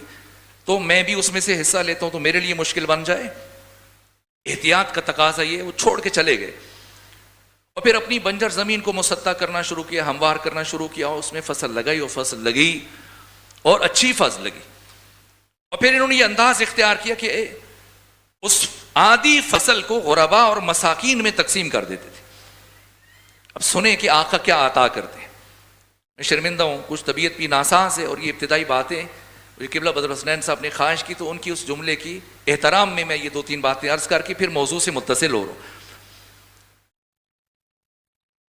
تو میں بھی اس میں سے حصہ لیتا ہوں تو میرے لیے مشکل بن جائے۔ احتیاط کا تقاضا یہ، وہ چھوڑ کے چلے گئے اور پھر اپنی بنجر زمین کو مسطح کرنا شروع کیا، ہموار کرنا شروع کیا، اس میں فصل لگائی اور فصل لگی اور اچھی فصل لگی، اور پھر انہوں نے یہ انداز اختیار کیا کہ اس آدھی فصل کو غربا اور مساکین میں تقسیم کر دیتے تھے۔ اب سنیں کہ آقا کیا عطا کرتے ہیں۔ میں شرمندہ ہوں، کچھ طبیعت بھی ناساز ہے، اور یہ ابتدائی باتیں قبلہ بدر حسنین صاحب نے خواہش کی تو ان کی اس جملے کی احترام میں یہ 2-3 باتیں عرض کر کے پھر موضوع سے متصل ہو رہا ہوں۔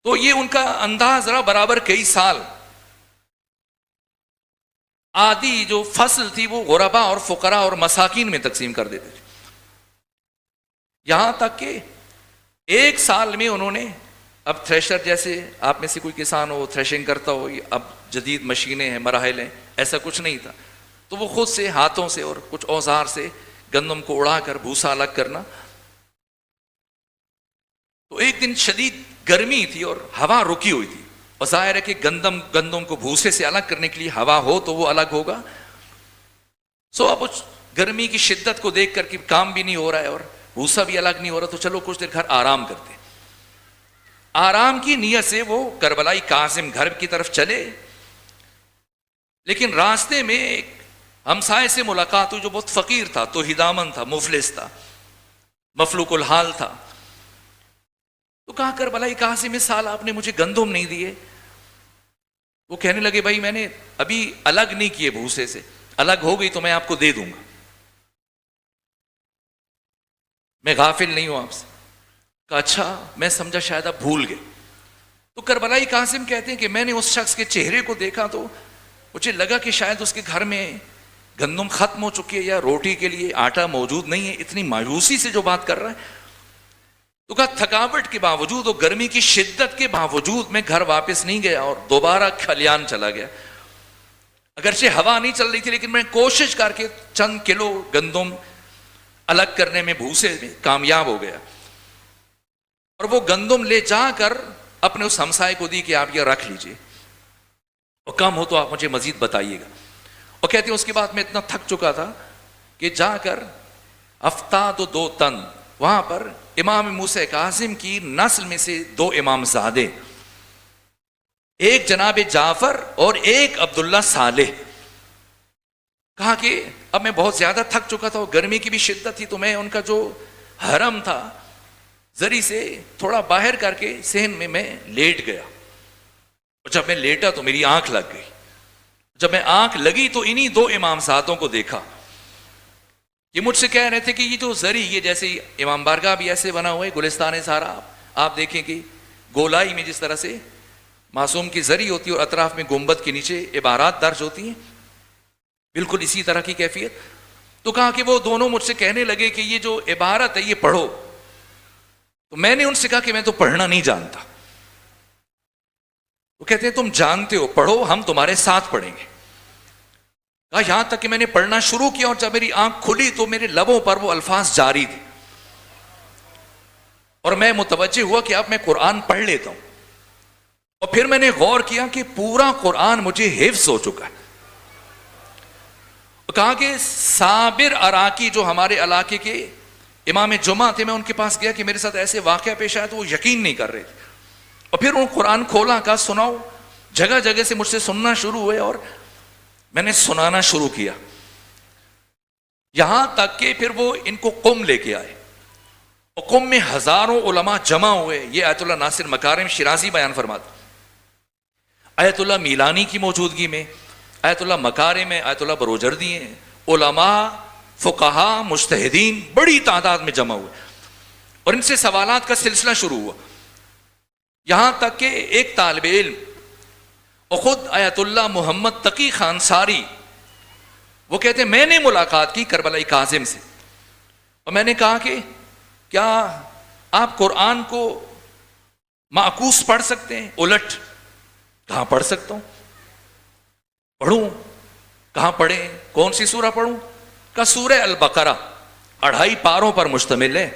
تو یہ ان کا انداز رہا، برابر کئی سال آدھی جو فصل تھی وہ غربا اور فقراء اور مساکین میں تقسیم کر دیتے تھے، یہاں تک کہ ایک سال میں انہوں نے، اب تھریشر جیسے آپ میں سے کوئی کسان ہو تھریشنگ کرتا ہو، اب جدید مشینیں ہیں، مراحل ہیں، ایسا کچھ نہیں تھا. تو وہ خود سے ہاتھوں سے اور کچھ اوزار سے گندم کو اڑا کر بھوسا الگ کرنا. تو ایک دن شدید گرمی تھی اور ہوا رکی ہوئی تھی، اور ظاہر ہے کہ گندم کو بھوسے سے الگ کرنے کے لیے ہوا ہو تو وہ الگ ہوگا. سو اب اس گرمی کی شدت کو دیکھ کر کہ کام بھی نہیں ہو رہا ہے اور بھوسا بھی الگ نہیں ہو رہا، تو چلو کچھ دیر گھر آرام کرتے. آرام کی نیت سے وہ کربلائی قاسم گھر کی طرف چلے، لیکن راستے میں ایک ہمسائے سے ملاقات ہوئی جو بہت فقیر تھا، توحیدامن تھا، مفلس تھا، مفلوق الحال تھا. تو کہا کربلائی قاسم اس سال آپ نے مجھے گندم نہیں دیے. وہ کہنے لگے بھائی میں نے ابھی الگ نہیں کیے بھوسے سے، الگ ہو گئی تو میں آپ کو دے دوں گا، میں غافل نہیں ہوں آپ سے. کہا اچھا، میں سمجھا شاید آپ بھول گئے. تو کربلائی قاسم کہتے ہیں کہ میں نے اس شخص کے چہرے کو دیکھا تو مجھے لگا کہ شاید اس کے گھر میں گندم ختم ہو چکی ہے یا روٹی کے لیے آٹا موجود نہیں ہے، اتنی مایوسی سے جو بات کر رہا ہے. تو کہا تھکاوٹ کے باوجود اور گرمی کی شدت کے باوجود میں گھر واپس نہیں گیا اور دوبارہ کھلیان چلا گیا. اگرچہ ہوا نہیں چل رہی تھی لیکن میں کوشش کر کے چند کلو گندم الگ کرنے میں بھوسے میں کامیاب ہو گیا. اور وہ گندم لے جا کر اپنے اس ہمسائے کو دی کہ آپ یہ رکھ لیجئے، اور کم ہو تو آپ مجھے مزید بتائیے گا. اور کہتے ہیں اس کے بعد میں اتنا تھک چکا تھا کہ جا کر افتاد و دو تن، وہاں پر امام موسیٰ کاظم کی نسل میں سے دو امام زادے، ایک جناب جعفر اور ایک عبداللہ صالح. کہا کہ اب میں بہت زیادہ تھک چکا تھا اور گرمی کی بھی شدت تھی، تو میں ان کا جو حرم تھا زری سے تھوڑا باہر کر کے صحن میں لیٹ گیا. اور جب میں لیٹا تو میری آنکھ لگ گئی. جب میں آنکھ لگی تو انہی دو امام زادوں کو دیکھا. یہ مجھ سے کہہ رہے تھے کہ یہ جو زری، یہ جیسے امام بارگاہ بھی ایسے بنا ہوا ہے، گلستان سارا آپ دیکھیں کہ گولائی میں جس طرح سے معصوم کی زری ہوتی ہے اور اطراف میں گنبد کے نیچے عبارات درج ہوتی ہیں، بالکل اسی طرح کی کیفیت. تو کہا کہ وہ دونوں مجھ سے کہنے لگے کہ یہ جو عبارت ہے یہ پڑھو. تو میں نے ان سے کہا کہ میں تو پڑھنا نہیں جانتا. وہ کہتے ہیں تم جانتے ہو، پڑھو، ہم تمہارے ساتھ پڑھیں گے. کہا یہاں تک کہ میں نے پڑھنا شروع کیا اور جب میری آنکھ کھلی تو میرے لبوں پر وہ الفاظ جاری تھے اور میں متوجہ ہوا کہ اب میں قرآن پڑھ لیتا ہوں. اور پھر میں نے غور کیا کہ پورا قرآن مجھے حفظ ہو چکا ہے. کہا کہ صابر عراقی جو ہمارے علاقے کے امام جمعہ تھے، میں ان کے پاس گیا کہ میرے ساتھ ایسے واقعہ پیش آیا، تو وہ یقین نہیں کر رہے تھے. اور پھر انہوں نے قرآن کھولا، کہا سناؤ. جگہ جگہ سے مجھ سے سننا شروع ہوئے اور میں نے سنانا شروع کیا، یہاں تک کہ پھر وہ ان کو قم لے کے آئے. اور قم میں ہزاروں علماء جمع ہوئے. یہ آیت اللہ ناصر مکارم شیرازی بیان فرماتے. آیت اللہ میلانی کی موجودگی میں، آیت اللہ مکارم میں، آیت اللہ بروجردی ہیں، علماء، فقہا، مجتہدین بڑی تعداد میں جمع ہوئے اور ان سے سوالات کا سلسلہ شروع ہوا. یہاں تک کہ ایک طالب علم اور خود آیت اللہ محمد تقی خان ساری، وہ کہتے ہیں میں نے ملاقات کی کربلائی قاسم سے اور میں نے کہا کہ کیا آپ قرآن کو معکوس پڑھ سکتے ہیں، الٹ؟ کہاں پڑھ سکتا ہوں. پڑھوں؟ کہاں پڑھیں؟ کون سی سورہ پڑھوں؟ کہ سورہ البقرہ 2.5 پاروں پر مشتمل ہے،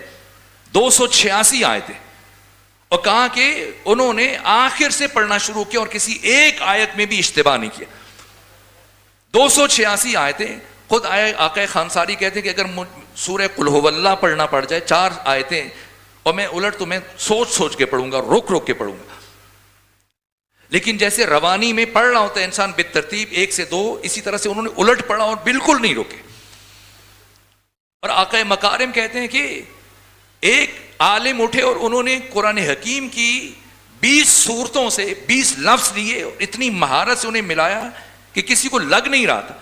286 آیتیں. اور کہا کہ انہوں نے آخر سے پڑھنا شروع کیا اور کسی ایک آیت میں بھی اشتباہ نہیں کیا. 286 آیتیں. خود آقا خانساری کہتے ہیں کہ اگر سورہ قل هو اللہ پڑھنا پڑ جائے 4 آیتیں اور میں الٹ تو میں سوچ سوچ کے پڑھوں گا، رک رک کے پڑھوں گا. لیکن جیسے روانی میں پڑھ رہا ہوتا ہے انسان بالترتیب 1 سے 2، اسی طرح سے انہوں نے الٹ پڑھا اور بالکل نہیں رکے. اور آقا مکارم کہتے ہیں کہ ایک عالم اٹھے اور انہوں نے قرآن حکیم کی 20 صورتوں سے 20 لفظ لیے اور اتنی مہارت سے انہیں ملایا کہ کسی کو لگ نہیں رہا تھا.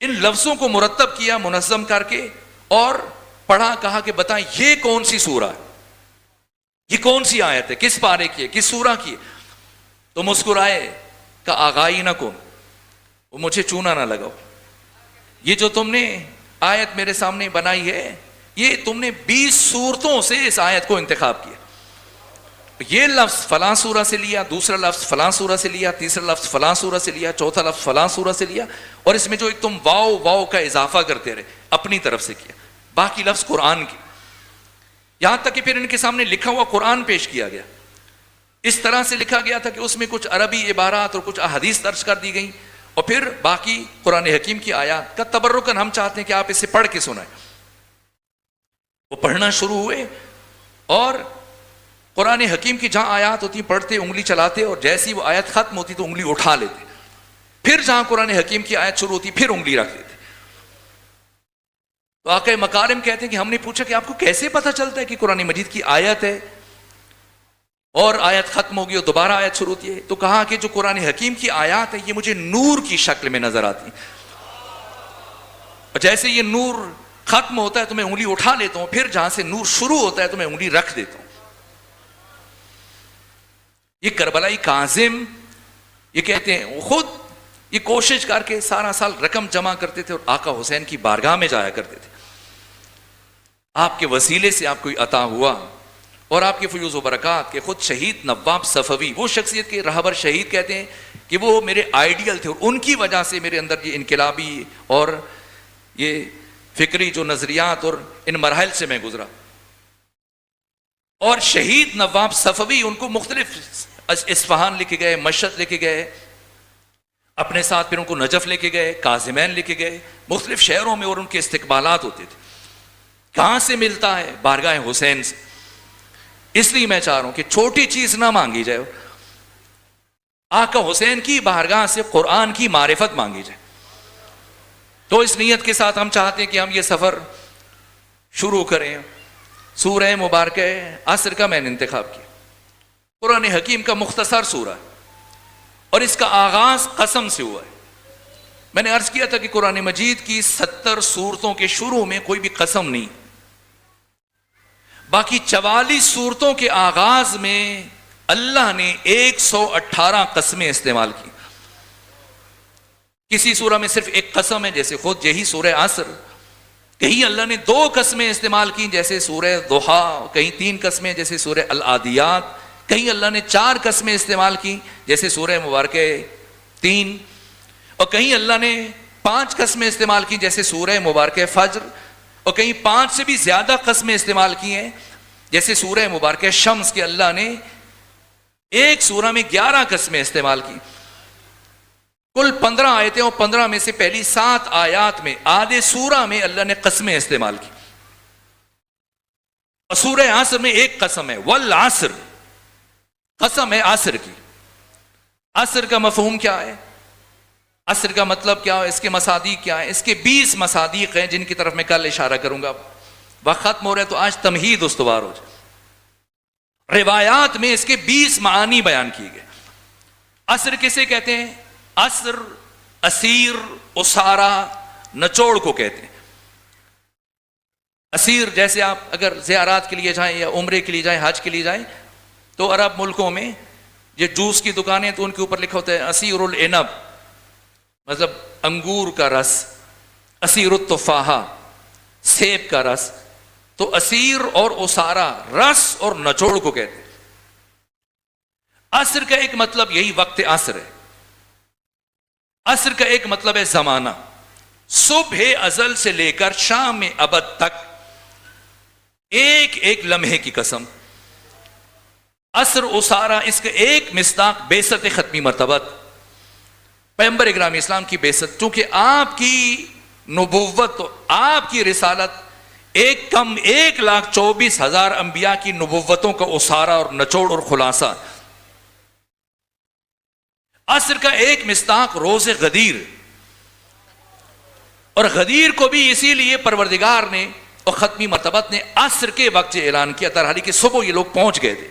ان لفظوں کو مرتب کیا منظم کر کے اور پڑھا. کہا کہ بتائیں یہ کون سی سورہ ہے، یہ کون سی آیت ہے، کس پارے کی ہے، کس سورہ کی ہے؟ تو مسکرائے. کہ آغائی نہ کن، وہ مجھے چونا نہ لگاؤ. یہ جو تم نے آیت میرے سامنے بنائی ہے، یہ تم نے 20 صورتوں سے اس آیت کو انتخاب کیا. یہ لفظ فلاں سورہ سے لیا، دوسرا لفظ فلاں سورہ سے لیا، تیسرا لفظ فلاں سورہ سے لیا، چوتھا لفظ فلاں سورہ سے لیا، اور اس میں جو ایک تم واو کا اضافہ کرتے رہے اپنی طرف سے کیا، باقی لفظ قرآن کے، یہاں تک کہ پھر ان کے سامنے لکھا ہوا قرآن پیش کیا گیا، اس طرح سے لکھا گیا تھا کہ اس میں کچھ عربی عبارات اور کچھ احادیث درج کر دی گئیں، اور پھر باقی قرآن حکیم کی آیات کا تبرکاً ہم چاہتے ہیں کہ آپ اسے پڑھ کے سنائیں۔ وہ پڑھنا شروع ہوئے اور قرآن حکیم کی جہاں آیات ہوتی پڑھتے انگلی چلاتے، اور جیسی وہ آیت ختم ہوتی تو انگلی اٹھا لیتے، پھر جہاں قرآن حکیم کی آیت شروع ہوتی پھر انگلی رکھ دیتے۔ تو آقا مکارم کہتے ہیں کہ ہم نے پوچھا کہ آپ کو کیسے پتہ چلتا ہے کہ قرآن مجید کی آیت ہے اور آیت ختم ہوگی اور دوبارہ آیت شروع ہوتی ہے؟ تو کہا کہ جو قرآن حکیم کی آیات ہے یہ مجھے نور کی شکل میں نظر آتی، اور جیسے یہ نور ختم ہوتا ہے تو میں انگلی اٹھا لیتا ہوں، پھر جہاں سے نور شروع ہوتا ہے تو میں انگلی رکھ دیتا ہوں۔ یہ کربلائی کاظم یہ کہتے ہیں وہ خود یہ کوشش کر کے سارا سال رقم جمع کرتے تھے اور آقا حسین کی بارگاہ میں جایا کرتے تھے۔ آپ کے وسیلے سے آپ کو عطا ہوا، اور آپ کے فیوز و برکات کے خود شہید نواب صفوی، وہ شخصیت کے رہبر شہید کہتے ہیں کہ وہ میرے آئیڈیل تھے، اور ان کی وجہ سے میرے اندر یہ انقلابی اور یہ فکری جو نظریات اور ان مراحل سے میں گزرا۔ اور شہید نواب صفوی ان کو مختلف اصفہان لے کے گئے، مشہد لے کے گئے، اپنے ساتھ پھر ان کو نجف لے کے گئے، کاظمین لے کے گئے، مختلف شہروں میں، اور ان کے استقبالات ہوتے تھے۔ کہاں سے ملتا ہے؟ بارگاہ حسین سے۔ اس لیے میں چاہ رہا ہوں کہ چھوٹی چیز نہ مانگی جائے، آقا حسین کی بارگاہ سے قرآن کی معرفت مانگی جائے۔ تو اس نیت کے ساتھ ہم چاہتے ہیں کہ ہم یہ سفر شروع کریں۔ سورہ مبارکہ عصر کا میں نے انتخاب کیا، قرآن حکیم کا مختصر سورہ ہے، اور اس کا آغاز قسم سے ہوا ہے۔ میں نے عرض کیا تھا کہ قرآن مجید کی 70 سورتوں کے شروع میں کوئی بھی قسم نہیں، باقی 44 سورتوں کے آغاز میں اللہ نے 118 قسمیں استعمال کی۔ کسی سورہ میں صرف ایک قسم ہے، جیسے خود یہی سورہ عصر، کہیں اللہ نے 2 قسمیں استعمال کی جیسے سورہ ضحیٰ، کہیں 3 قسمیں جیسے سورہ العادیات، کہیں اللہ نے 4 قسمیں استعمال کی جیسے سورہ مبارکہ 3، اور کہیں اللہ نے 5 قسمیں استعمال کی جیسے سورہ مبارکہ فجر، اور کہیں 5 سے بھی زیادہ قسمیں استعمال کی ہیں جیسے سورہ مبارکہ شمس کے اللہ نے ایک سورہ میں 11 قسمیں استعمال کی۔ کل 15 آیتیں، اور 15 میں سے پہلی 7 آیات میں آدھے سورہ میں اللہ نے قسمیں استعمال کی، اور سورہ عصر میں ایک قسم ہے، والعصر، قسم ہے عصر کی۔ عصر کا مفہوم کیا ہے؟ عصر کا مطلب کیا ہے؟ اس کے مصادیق کیا ہے؟ اس کے 20 مصادیق ہیں جن کی طرف میں کل اشارہ کروں گا۔ وقت ختم ہو رہا ہے تو آج تمہید استوار ہو جائے۔ روایات میں اس کے 20 معانی بیان کیے گئے۔ عصر کسے کہتے ہیں؟ عصر، اسیر، اسارہ، نچوڑ کو کہتے ہیں۔ اسیر جیسے آپ اگر زیارات کے لیے جائیں یا عمرے کے لیے جائیں، حج کے لیے جائیں، تو عرب ملکوں میں یہ جوس کی دکانیں تو ان کے اوپر لکھا ہوتا ہے اسیر العنب، مطلب انگور کا رس، اسیر التفاحہ، سیب کا رس۔ تو اسیر اور اسارہ رس اور نچوڑ کو کہتے ہیں۔ عصر کا ایک مطلب یہی وقت عصر ہے، عصر کا ایک مطلب ہے زمانہ، صبح ازل سے لے کر شام ابد تک ایک ایک لمحے کی قسم۔ عصر اسارہ، اس کا ایک مصداق بعثت ختمی مرتبت، پیغمبر اکرام اسلام کی بعثت، چونکہ آپ کی نبوت، آپ کی رسالت ایک کم 1,24,000 انبیاء کی نبوتوں کا اسارہ اور نچوڑ اور خلاصہ۔ عصر کا ایک مصداق روز غدیر، اور غدیر کو بھی اسی لیے پروردگار نے اور ختمی مرتبت نے عصر کے وقت اعلان کیا تھا، حالانکہ صبح یہ لوگ پہنچ گئے تھے،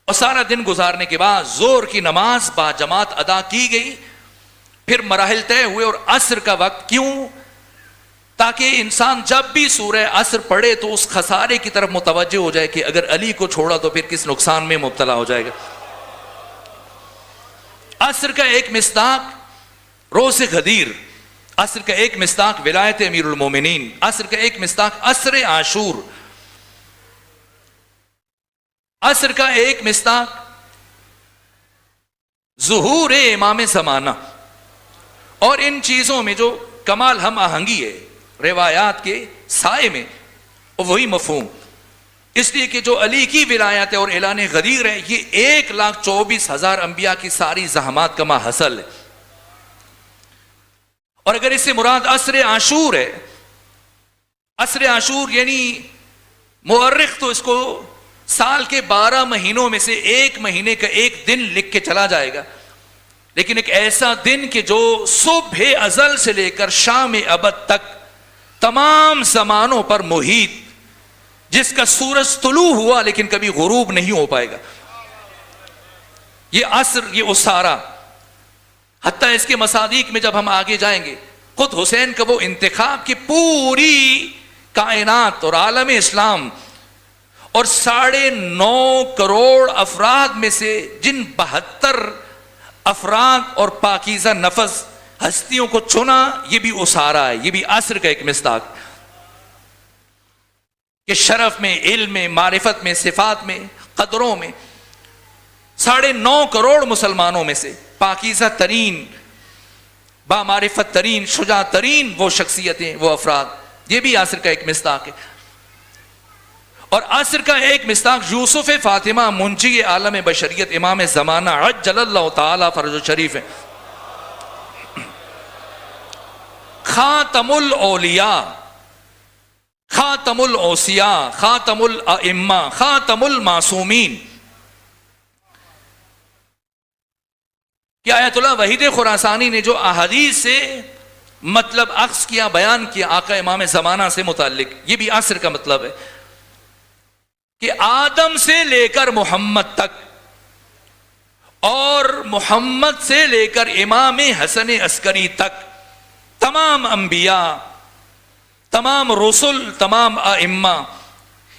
اور سارا دن گزارنے کے بعد ظہر کی نماز با جماعت ادا کی گئی، پھر مراحل طے ہوئے، اور عصر کا وقت کیوں؟ تاکہ انسان جب بھی سورہ عصر پڑھے تو اس خسارے کی طرف متوجہ ہو جائے کہ اگر علی کو چھوڑا تو پھر کس نقصان میں مبتلا ہو جائے گا۔ عصر کا ایک مصداق روز غدیر، عصر کا ایک مصداق ولایت امیر المومنین، عصر کا ایک مصداق عصر عاشور، عصر کا ایک مصداق ظہور امام زمانہ، اور ان چیزوں میں جو کمال ہم آہنگی ہے روایات کے سائے میں، وہی مفہوم، اس لیے کہ جو علی کی ولایت ہے اور اعلان غدیر ہے، یہ 1,24,000 انبیاء کی ساری زحمات کا ماحصل ہے. اور اگر اس سے مراد عصر عاشور ہے، عصر عاشور یعنی مورخ تو اس کو سال کے 12 مہینوں میں سے ایک مہینے کا ایک دن لکھ کے چلا جائے گا، لیکن ایک ایسا دن کہ جو صبح ازل سے لے کر شام ابد تک تمام زمانوں پر محیط، جس کا سورج طلوع ہوا لیکن کبھی غروب نہیں ہو پائے گا. یہ عصر، یہ اسارہ، حتیٰ اس کے مصادیق میں جب ہم آگے جائیں گے، خود حسین کا وہ انتخاب کہ پوری کائنات اور عالم اسلام اور 9.5 کروڑ افراد میں سے جن 72 افراد اور پاکیزہ نفس ہستیوں کو چنا، یہ بھی اسارہ ہے، یہ بھی عصر کا ایک مصداق کہ شرف میں، علم میں، معرفت میں، صفات میں، قدروں میں 9.5 کروڑ مسلمانوں میں سے پاکیزہ ترین، بامعرفت ترین، شجاع ترین وہ شخصیتیں، وہ افراد، یہ بھی عصر کا ایک مصداق ہے. اور عصر کا ایک مصداق یوسف فاطمہ منجی عالم بشریت امام زمانہ عجل اللہ تعالی فرج شریف ہے. خاتم الاولیاء، خاتم الاوصیاء، خاتم الائمہ، خاتم المعصومین. کہ آیت اللہ وحید خراسانی نے جو احادیث سے مطلب اخذ کیا، بیان کیا آقا امام زمانہ سے متعلق، یہ بھی عصر کا مطلب ہے کہ آدم سے لے کر محمد تک اور محمد سے لے کر امام حسن عسکری تک تمام انبیاء، تمام رسل، تمام ائمہ،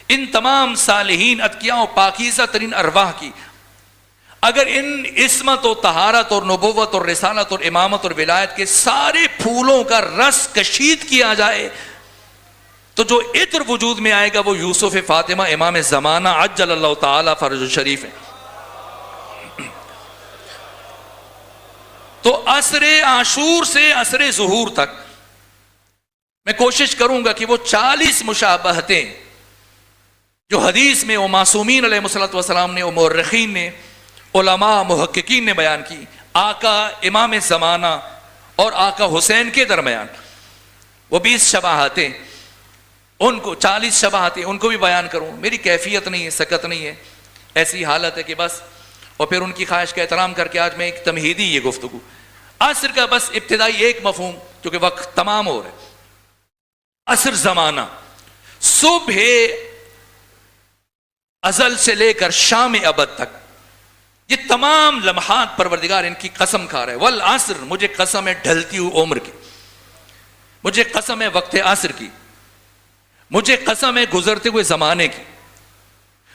ان تمام صالحین، اتقیاء و پاکیزہ ترین ارواح کی اگر ان عصمت و طہارت اور نبوت اور رسالت اور امامت اور ولایت کے سارے پھولوں کا رس کشید کیا جائے تو جو عطر وجود میں آئے گا وہ یوسف فاطمہ امام زمانہ عجل اللہ تعالی فرج شریف ہے. تو عصر عاشور سے عصر ظہور تک میں کوشش کروں گا کہ وہ 40 مشابہتیں جو حدیث میں وہ معصومین علیہ الصلوۃ والسلام نے، وہ مورخین نے، علماء محققین نے بیان کی آقا امام زمانہ اور آقا حسین کے درمیان، وہ 20 شباہتیں، ان کو 40 شباہتیں ان کو بھی بیان کروں. میری کیفیت نہیں ہے، سکت نہیں ہے، ایسی حالت ہے کہ بس، اور پھر ان کی خواہش کا احترام کر کے آج میں ایک تمہیدی یہ گفتگو، عصر کا بس ابتدائی ایک مفہوم کیونکہ وقت تمام ہو رہا ہے. عصر زمانہ صبح ازل سے لے کر شام ابد تک، یہ تمام لمحات پروردگار ان کی قسم کھا رہا ہے. والعصر، مجھے قسم ہے ڈھلتی ہوئی عمر کی، مجھے قسم ہے وقت عصر کی، مجھے قسم ہے گزرتے ہوئے زمانے کی،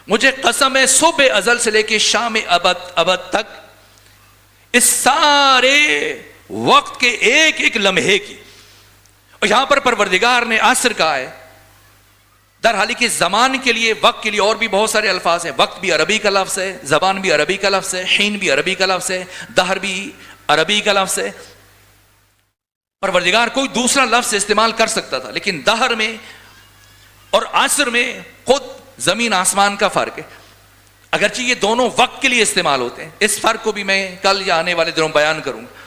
مجھے قسم ہے صبح ازل سے لے کے شام ابد تک، اس سارے وقت کے ایک ایک لمحے کی. اور یہاں پر پروردگار نے عصر کہا ہے، در حالی کہ زمان کے لیے، وقت کے لیے اور بھی بہت سارے الفاظ ہیں. وقت بھی عربی کا لفظ ہے، زبان بھی عربی کا لفظ ہے، حین بھی عربی کا لفظ ہے، دہر بھی عربی کا لفظ ہے. پروردگار کوئی دوسرا لفظ استعمال کر سکتا تھا، لیکن دہر میں اور عصر میں خود زمین آسمان کا فرق ہے. اگرچہ یہ دونوں وقت کے لیے استعمال ہوتے ہیں، اس فرق کو بھی میں کل یا آنے والے دنوں بیان کروں گا.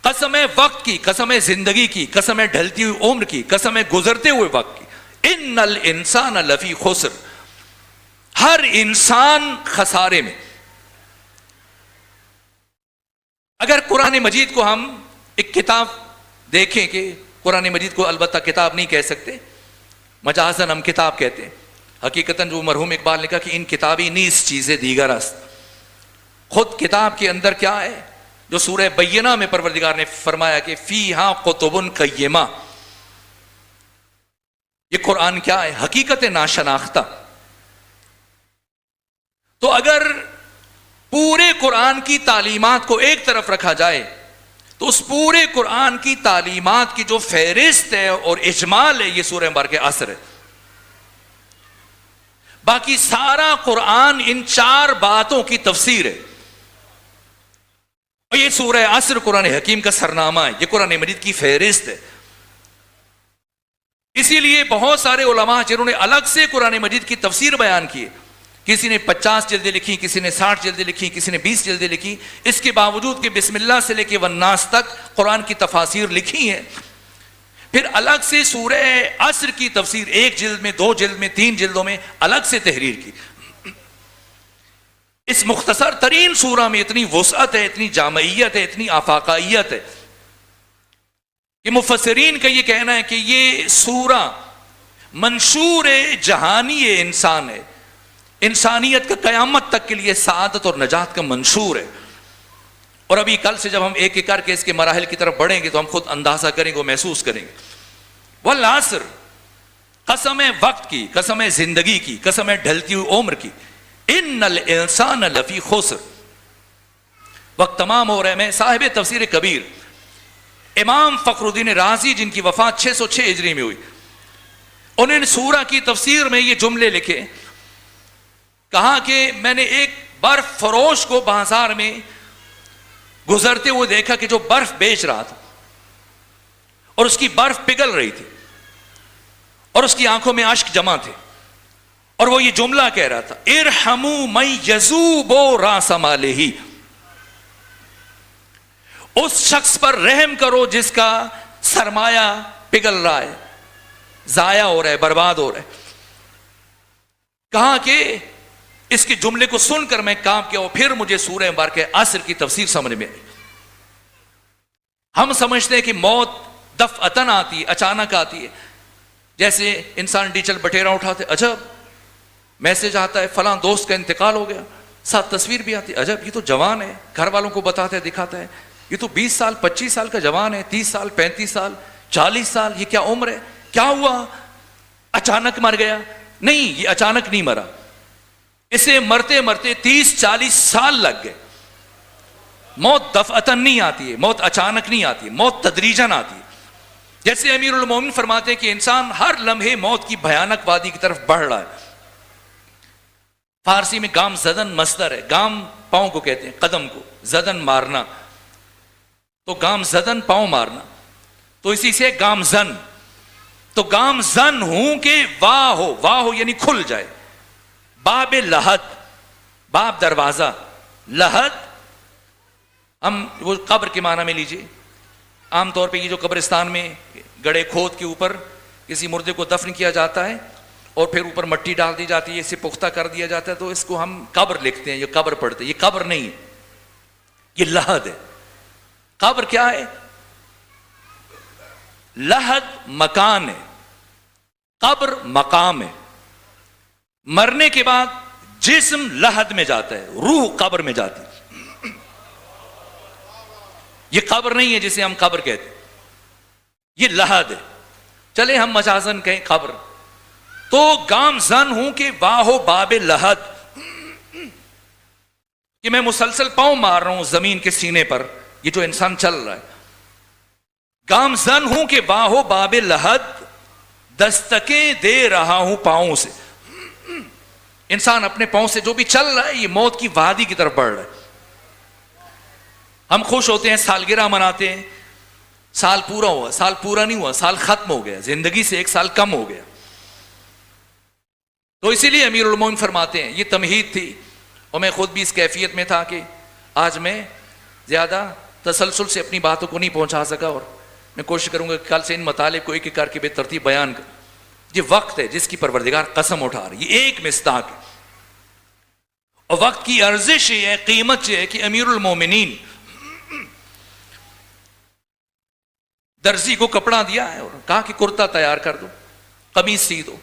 قسم ہے وقت کی، قسم ہے زندگی کی، قسم ہے ڈھلتی ہوئی عمر کی، قسم ہے گزرتے ہوئے وقت کی. ان الانسان لفی خسر، ہر انسان خسارے میں. اگر قرآن مجید کو ہم ایک کتاب دیکھیں، کہ قرآن مجید کو البتہ کتاب نہیں کہہ سکتے، مجازاً ہم کتاب کہتے ہیں. حقیقتاً جو مرحوم اقبال نے کہا کہ ان کتابی نیز چیزیں دیگر است. خود کتاب کے اندر کیا ہے جو سورہ بینہ میں پروردگار نے فرمایا کہ فیہا قطب قیمہ، یہ قرآن کیا ہے؟ حقیقت ناشناختہ. تو اگر پورے قرآن کی تعلیمات کو ایک طرف رکھا جائے تو اس پورے قرآن کی تعلیمات کی جو فہرست ہے اور اجمال ہے، یہ سورہ مبارکہ عصر ہے. باقی سارا قرآن ان 4 باتوں کی تفسیر ہے. اور یہ سورہ عصر قرآن حکیم کا سرنامہ ہے، یہ قرآن مجید کی فہرست ہے. اسی لیے بہت سارے علماء جنہوں نے الگ سے قرآن مجید کی تفسیر بیان کی، کسی نے 50 جلدیں لکھی، کسی نے 60 جلدیں لکھی، کسی نے 20 جلدیں لکھی، اس کے باوجود کہ بسم اللہ سے لے کے والناس تک قرآن کی تفاسیر لکھی ہیں. پھر الگ سے سورہ عصر کی تفسیر 1 جلد میں، 2 جلد میں، 3 جلدوں میں الگ سے تحریر کی. اس مختصر ترین سورہ میں اتنی وسعت ہے، اتنی جامعیت ہے، اتنی آفاقائیت ہے کہ مفسرین کا یہ کہنا ہے کہ یہ سورہ منشور جہانی انسان ہے، انسانیت کا قیامت تک کے لیے سعادت اور نجات کا منشور ہے. اور ابھی کل سے جب ہم ایک ایک کر کے اس کے مراحل کی طرف بڑھیں گے تو ہم خود اندازہ کریں گے، محسوس کریں گے. والعصر، قسم ہے وقت کی، قسم ہے زندگی کی، قسم ہے ڈھلتی ہوئی عمر کی. ان الانسان لفی خسر. وقت تمام ہو رہا ہے. میں صاحب تفسیر کبیر امام فخر الدین رازی جن کی وفات 606 ہجری میں ہوئی، انہوں نے سورہ کی تفسیر میں یہ جملے لکھے. کہا کہ میں نے ایک برف فروش کو بازار میں گزرتے ہوئے دیکھا کہ جو برف بیچ رہا تھا اور اس کی برف پگھل رہی تھی اور اس کی آنکھوں میں اشک جمع تھے، اور وہ یہ جملہ کہہ رہا تھا، ارحموا من یذوب راس مالہ. اس شخص پر رحم کرو جس کا سرمایہ پگھل رہا ہے، ضائع ہو رہا ہے، برباد ہو رہا ہے. کہا کہ اس کے جملے کو سن کر میں کانپ گیا، اور پھر مجھے سورہ مبارکہ عصر کی تفسیر سمجھ میں آئی. ہم سمجھتے ہیں کہ موت دفعتاً آتی ہے، اچانک آتی ہے. جیسے انسان ڈیجیٹل بٹیرا اٹھاتے، عجب میسج آتا ہے فلاں دوست کا انتقال ہو گیا، ساتھ تصویر بھی آتی ہے، عجب یہ تو جوان ہے، گھر والوں کو بتاتا ہے، دکھاتا ہے، یہ تو 20 سال 25 سال کا جوان ہے، 30 سال 35 سال 40 سال، یہ کیا عمر ہے، کیا ہوا، اچانک مر گیا. نہیں، یہ اچانک نہیں مرا، اسے مرتے مرتے 30-40 سال لگ گئے. موت دفعتاً نہیں آتی ہے، موت اچانک نہیں آتی ہے، موت تدریجاً آتی ہے. جیسے امیر المومنین فرماتے ہیں کہ انسان ہر لمحے موت کی بھیانک وادی کی طرف بڑھ رہا ہے. فارسی میں گام زدن مصدر ہے، گام پاؤں کو کہتے ہیں، قدم کو، زدن مارنا، تو گام زدن پاؤں مارنا، تو اسی سے گام زن. تو گام زن ہوں کہ واہ ہو یعنی کھل جائے. باب لحد، باب دروازہ، لحد ہم وہ قبر کے معنی میں لیجئے. عام طور پہ یہ جو قبرستان میں گڑھے کھود کے اوپر کسی مردے کو دفن کیا جاتا ہے اور پھر اوپر مٹی ڈال دی جاتی ہے، اسے پختہ کر دیا جاتا ہے، تو اس کو ہم قبر لکھتے ہیں، یہ قبر پڑھتے ہیں. یہ قبر نہیں ہے، یہ لحد ہے. قبر کیا ہے؟ لحد مکان ہے، قبر مقام ہے. مرنے کے بعد جسم لحد میں جاتا ہے، روح قبر میں جاتی ہے. یہ قبر نہیں ہے جسے ہم قبر کہتے ہیں، یہ لحد ہے. چلے ہم مجازن کہیں قبر. تو گام زن ہوں کہ واہ باب لحد، کہ میں مسلسل پاؤں مار رہا ہوں زمین کے سینے پر، یہ جو انسان چل رہا ہے. گام زن ہوں کہ واہ باب لحد، دستکیں دے رہا ہوں پاؤں سے. انسان اپنے پاؤں سے جو بھی چل رہا ہے یہ موت کی وادی کی طرف بڑھ رہا ہے. ہم خوش ہوتے ہیں، سالگرہ مناتے ہیں، سال پورا ہوا، سال پورا نہیں ہوا، سال ختم ہو گیا، زندگی سے 1 سال کم ہو گیا. تو اسی لیے امیر المومنین فرماتے ہیں، یہ تمہید تھی، اور میں خود بھی اس کیفیت میں تھا کہ آج میں زیادہ تسلسل سے اپنی باتوں کو نہیں پہنچا سکا، اور میں کوشش کروں گا کہ کل سے ان مطالب کو ایک ایک کر کے بے ترتیب بیان کروں. یہ وقت ہے جس کی پروردگار قسم اٹھا رہی ہے، یہ ایک مصداق ہے. اور وقت کی ارزش یہ ہے، قیمت یہ ہے کہ امیر المومنین درزی کو کپڑا دیا ہے اور کہا کہ کرتا تیار کر دو، قمیص سی دو،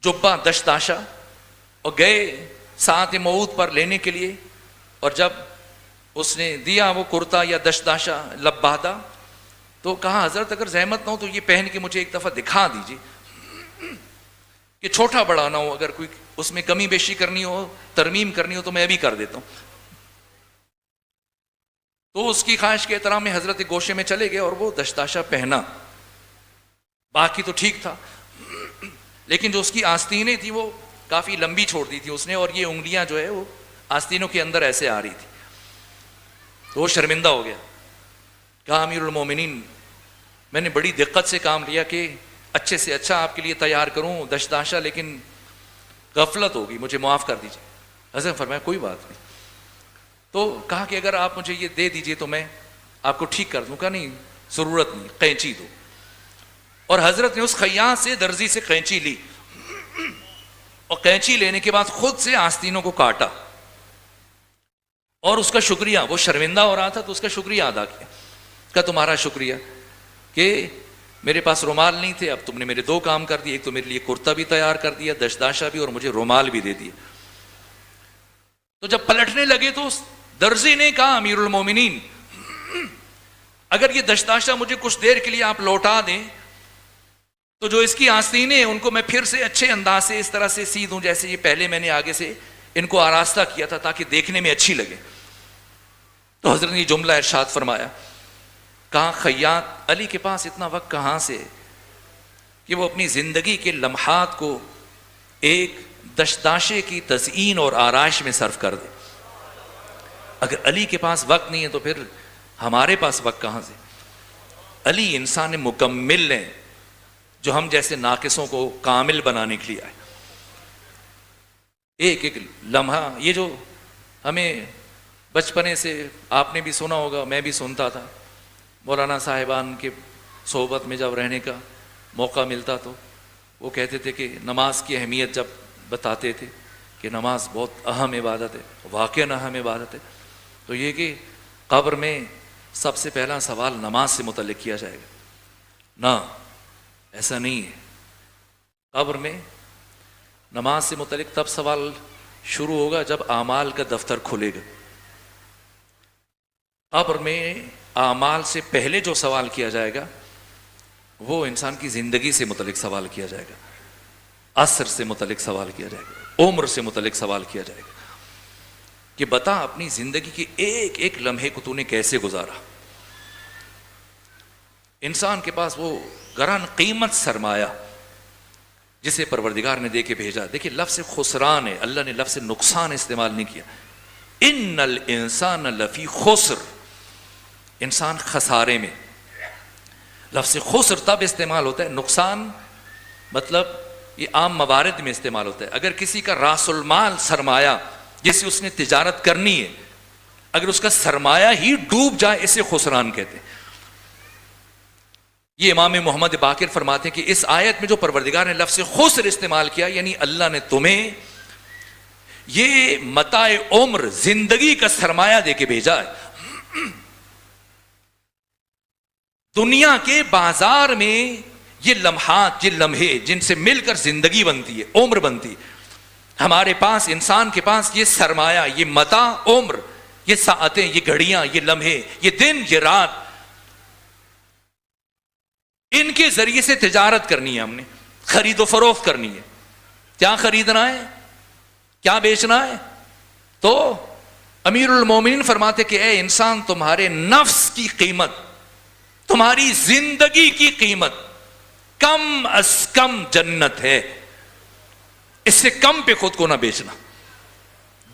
جبہ دشتاشا، اور گئے ساعت موعود پر لینے کے لیے. اور جب اس نے دیا وہ کرتا یا دشتاشا لبادہ، تو کہا حضرت اگر زحمت نہ ہو تو یہ پہن کے مجھے ایک دفعہ دکھا دیجیے کہ چھوٹا بڑا نہ ہو، اگر کوئی اس میں کمی بیشی کرنی ہو، ترمیم کرنی ہو تو میں ابھی کر دیتا ہوں. تو اس کی خواہش کے احترام میں حضرت گوشے میں چلے گئے اور وہ دشتاشا پہنا. باقی تو ٹھیک تھا، لیکن جو اس کی آستینیں تھی وہ کافی لمبی چھوڑ دی تھی اس نے، اور یہ انگلیاں جو ہے وہ آستینوں کے اندر ایسے آ رہی تھی، تو وہ شرمندہ ہو گیا. کہا امیر المومنین میں نے بڑی دقت سے کام لیا کہ اچھے سے اچھا آپ کے لیے تیار کروں دشداشا، لیکن غفلت ہوگی، مجھے معاف کر دیجیے. حضرت فرمایا کوئی بات نہیں. تو کہا کہ اگر آپ مجھے یہ دے دیجیے تو میں آپ کو ٹھیک کر دوں. کہا نہیں ضرورت نہیں، قینچی دو. اور حضرت نے اس خیاط سے، درزی سے قینچی لی، اور قینچی لینے کے بعد خود سے آستینوں کو کاٹا، اور اس کا شکریہ، وہ شرمندہ ہو رہا تھا تو اس کا شکریہ ادا کیا. کہ تمہارا شکریہ کہ میرے پاس رومال نہیں تھے، اب تم نے میرے 2 کام کر دیے، ایک تو میرے لیے کرتا بھی تیار کر دیا، دشداشا بھی، اور مجھے رومال بھی دے دیا. تو جب پلٹنے لگے تو اس درزی نے کہا امیر المومنین اگر یہ دشداشا مجھے کچھ دیر کے لیے آپ لوٹا دیں تو جو اس کی آستینیں ہیں ان کو میں پھر سے اچھے انداز سے اس طرح سے سی دوں جیسے یہ پہلے میں نے آگے سے ان کو آراستہ کیا تھا، تاکہ دیکھنے میں اچھی لگے. تو حضرت نے جملہ ارشاد فرمایا، کہاں خیاط علی کے پاس اتنا وقت کہاں سے کہ وہ اپنی زندگی کے لمحات کو ایک دشداشے کی تزئین اور آرائش میں صرف کر دے. اگر علی کے پاس وقت نہیں ہے تو پھر ہمارے پاس وقت کہاں سے. علی انسان مکمل ہیں جو ہم جیسے ناقصوں کو کامل بنانے کے لیے آئے. ایک ایک لمحہ، یہ جو ہمیں بچپنے سے آپ نے بھی سنا ہوگا، میں بھی سنتا تھا، مولانا صاحبان کے صحبت میں جب رہنے کا موقع ملتا تو وہ کہتے تھے کہ نماز کی اہمیت جب بتاتے تھے کہ نماز بہت اہم عبادت ہے، واقعاً اہم عبادت ہے، تو یہ کہ قبر میں سب سے پہلا سوال نماز سے متعلق کیا جائے گا. نہ، ایسا نہیں ہے. قبر میں نماز سے متعلق تب سوال شروع ہوگا جب اعمال کا دفتر کھلے گا. قبر میں اعمال سے پہلے جو سوال کیا جائے گا وہ انسان کی زندگی سے متعلق سوال کیا جائے گا، عصر سے متعلق سوال کیا جائے گا، عمر سے متعلق سوال کیا جائے گا کہ بتا اپنی زندگی کے ایک ایک لمحے کو تو نے کیسے گزارا. انسان کے پاس وہ گران قیمت سرمایہ جسے پروردگار نے دے کے بھیجا. دیکھیں لفظ خسران ہے، اللہ نے لفظ نقصان استعمال نہیں کیا. ان الانسان لفی خسر، انسان خسارے میں. لفظ خسر تب استعمال ہوتا ہے، نقصان مطلب یہ عام موارد میں استعمال ہوتا ہے. اگر کسی کا راس المال سرمایہ جس سے اس نے تجارت کرنی ہے، اگر اس کا سرمایہ ہی ڈوب جائے اسے خسران کہتے ہیں. یہ امام محمد باقر فرماتے ہیں کہ اس آیت میں جو پروردگار نے لفظ خسر استعمال کیا، یعنی اللہ نے تمہیں یہ متاع عمر، زندگی کا سرمایہ دے کے بھیجا ہے. دنیا کے بازار میں یہ لمحات، یہ لمحے جن سے مل کر زندگی بنتی ہے، عمر بنتی ہے، ہمارے پاس، انسان کے پاس یہ سرمایہ، یہ متاع عمر، یہ ساعتیں، یہ گھڑیاں، یہ لمحے، یہ دن، یہ رات، ان کے ذریعے سے تجارت کرنی ہے. ہم نے خرید و فروخت کرنی ہے. کیا خریدنا ہے، کیا بیچنا ہے. تو امیر المومنین فرماتے کہ اے انسان، تمہارے نفس کی قیمت، تمہاری زندگی کی قیمت کم از کم جنت ہے. اس سے کم پہ خود کو نہ بیچنا.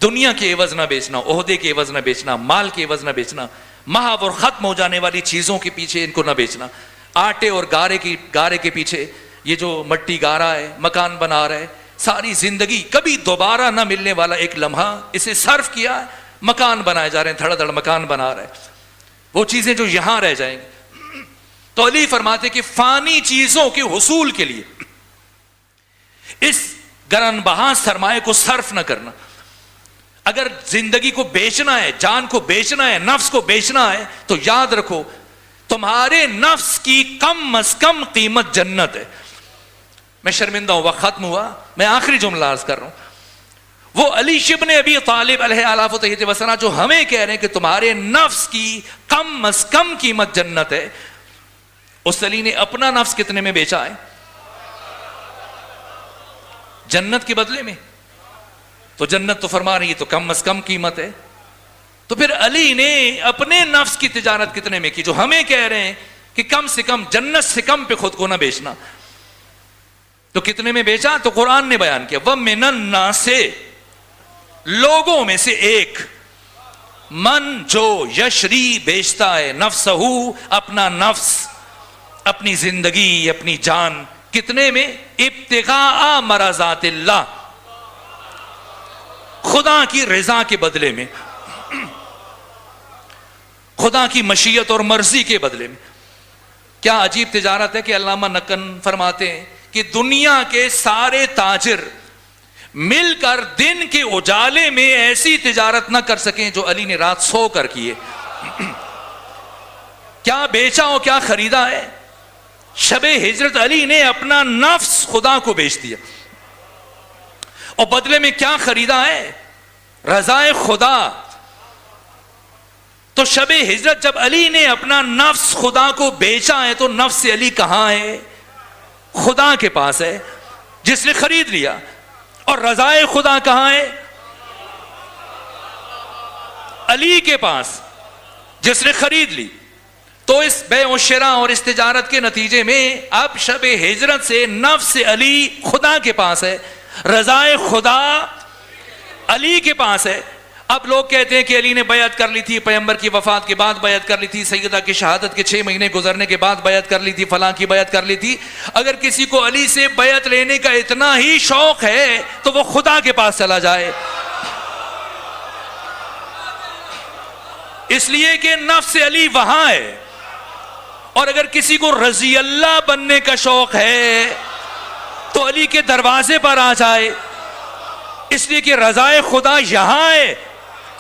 دنیا کے عوض نہ بیچنا، عہدے کے عوض نہ بیچنا، مال کے عوض نہ بیچنا، محو اور ختم ہو جانے والی چیزوں کے پیچھے ان کو نہ بیچنا. آٹے اور گارے کے پیچھے یہ جو مٹی گارا ہے، مکان بنا رہا ہے، ساری زندگی کبھی دوبارہ نہ ملنے والا ایک لمحہ اسے صرف کیا ہے، مکان بنائے جا رہے ہیں، دھڑا دھڑ مکان بنا رہے ہیں، وہ چیزیں جو یہاں رہ جائیں گی. تو علی فرماتے کہ فانی چیزوں کے حصول کے لیے اس گران بہا سرمایہ کو صرف نہ کرنا. اگر زندگی کو بیچنا ہے، جان کو بیچنا ہے، نفس کو بیچنا ہے، تو یاد رکھو تمہارے نفس کی کم از کم قیمت جنت ہے. میں شرمندہ ہوں، وقت ختم ہوا، میں آخری جملہ عرض کر رہا ہوں. وہ علی ابن ابی طالب علیہ آلاف و تحیت وسنا جو ہمیں کہہ رہے ہیں کہ تمہارے نفس کی کم از کم قیمت جنت ہے، اس علی نے اپنا نفس کتنے میں بیچا ہے؟ جنت کے بدلے میں. تو جنت تو فرما رہی ہے تو کم از کم قیمت ہے. تو پھر علی نے اپنے نفس کی تجارت کتنے میں کی، جو ہمیں کہہ رہے ہیں کہ کم سے کم جنت سے کم پہ خود کو نہ بیچنا. تو کتنے میں بیچا؟ تو قرآن نے بیان کیا وَمِنَ النَّاسِ، لوگوں میں سے ایک، من جو یشری بیچتا ہے، نفسہ، اپنا نفس، اپنی زندگی، اپنی جان، کتنے میں؟ ابتغاء مرضات اللہ، خدا کی رضا کے بدلے میں، خدا کی مشیت اور مرضی کے بدلے میں۔ کیا عجیب تجارت ہے کہ علامہ نقن فرماتے ہیں کہ دنیا کے سارے تاجر مل کر دن کے اجالے میں ایسی تجارت نہ کر سکیں جو علی نے رات سو کر کیے۔ کیا بیچا اور کیا خریدا ہے؟ شب ہجرت علی نے اپنا نفس خدا کو بیچ دیا، اور بدلے میں کیا خریدا ہے؟ رضائے خدا۔ تو شب ہجرت جب علی نے اپنا نفس خدا کو بیچا ہے تو نفس علی کہاں ہے؟ خدا کے پاس ہے جس نے خرید لیا۔ اور رضائے خدا کہاں ہے؟ علی کے پاس جس نے خرید لی۔ تو اس بیع و شراء اور اس تجارت کے نتیجے میں اب شب ہجرت سے نفس علی خدا کے پاس ہے، رضائے خدا علی کے پاس ہے۔ اب لوگ کہتے ہیں کہ علی نے بیعت کر لی تھی، پیغمبر کی وفات کے بعد بیعت کر لی تھی، سیدہ کی شہادت کے 6 مہینے گزرنے کے بعد بیعت کر لی تھی، فلاں کی بیعت کر لی تھی۔ اگر کسی کو علی سے بیعت لینے کا اتنا ہی شوق ہے تو وہ خدا کے پاس چلا جائے، اس لیے کہ نفس علی وہاں ہے۔ اور اگر کسی کو رضی اللہ بننے کا شوق ہے تو علی کے دروازے پر آ جائے، اس لیے کہ رضائے خدا یہاں ہے۔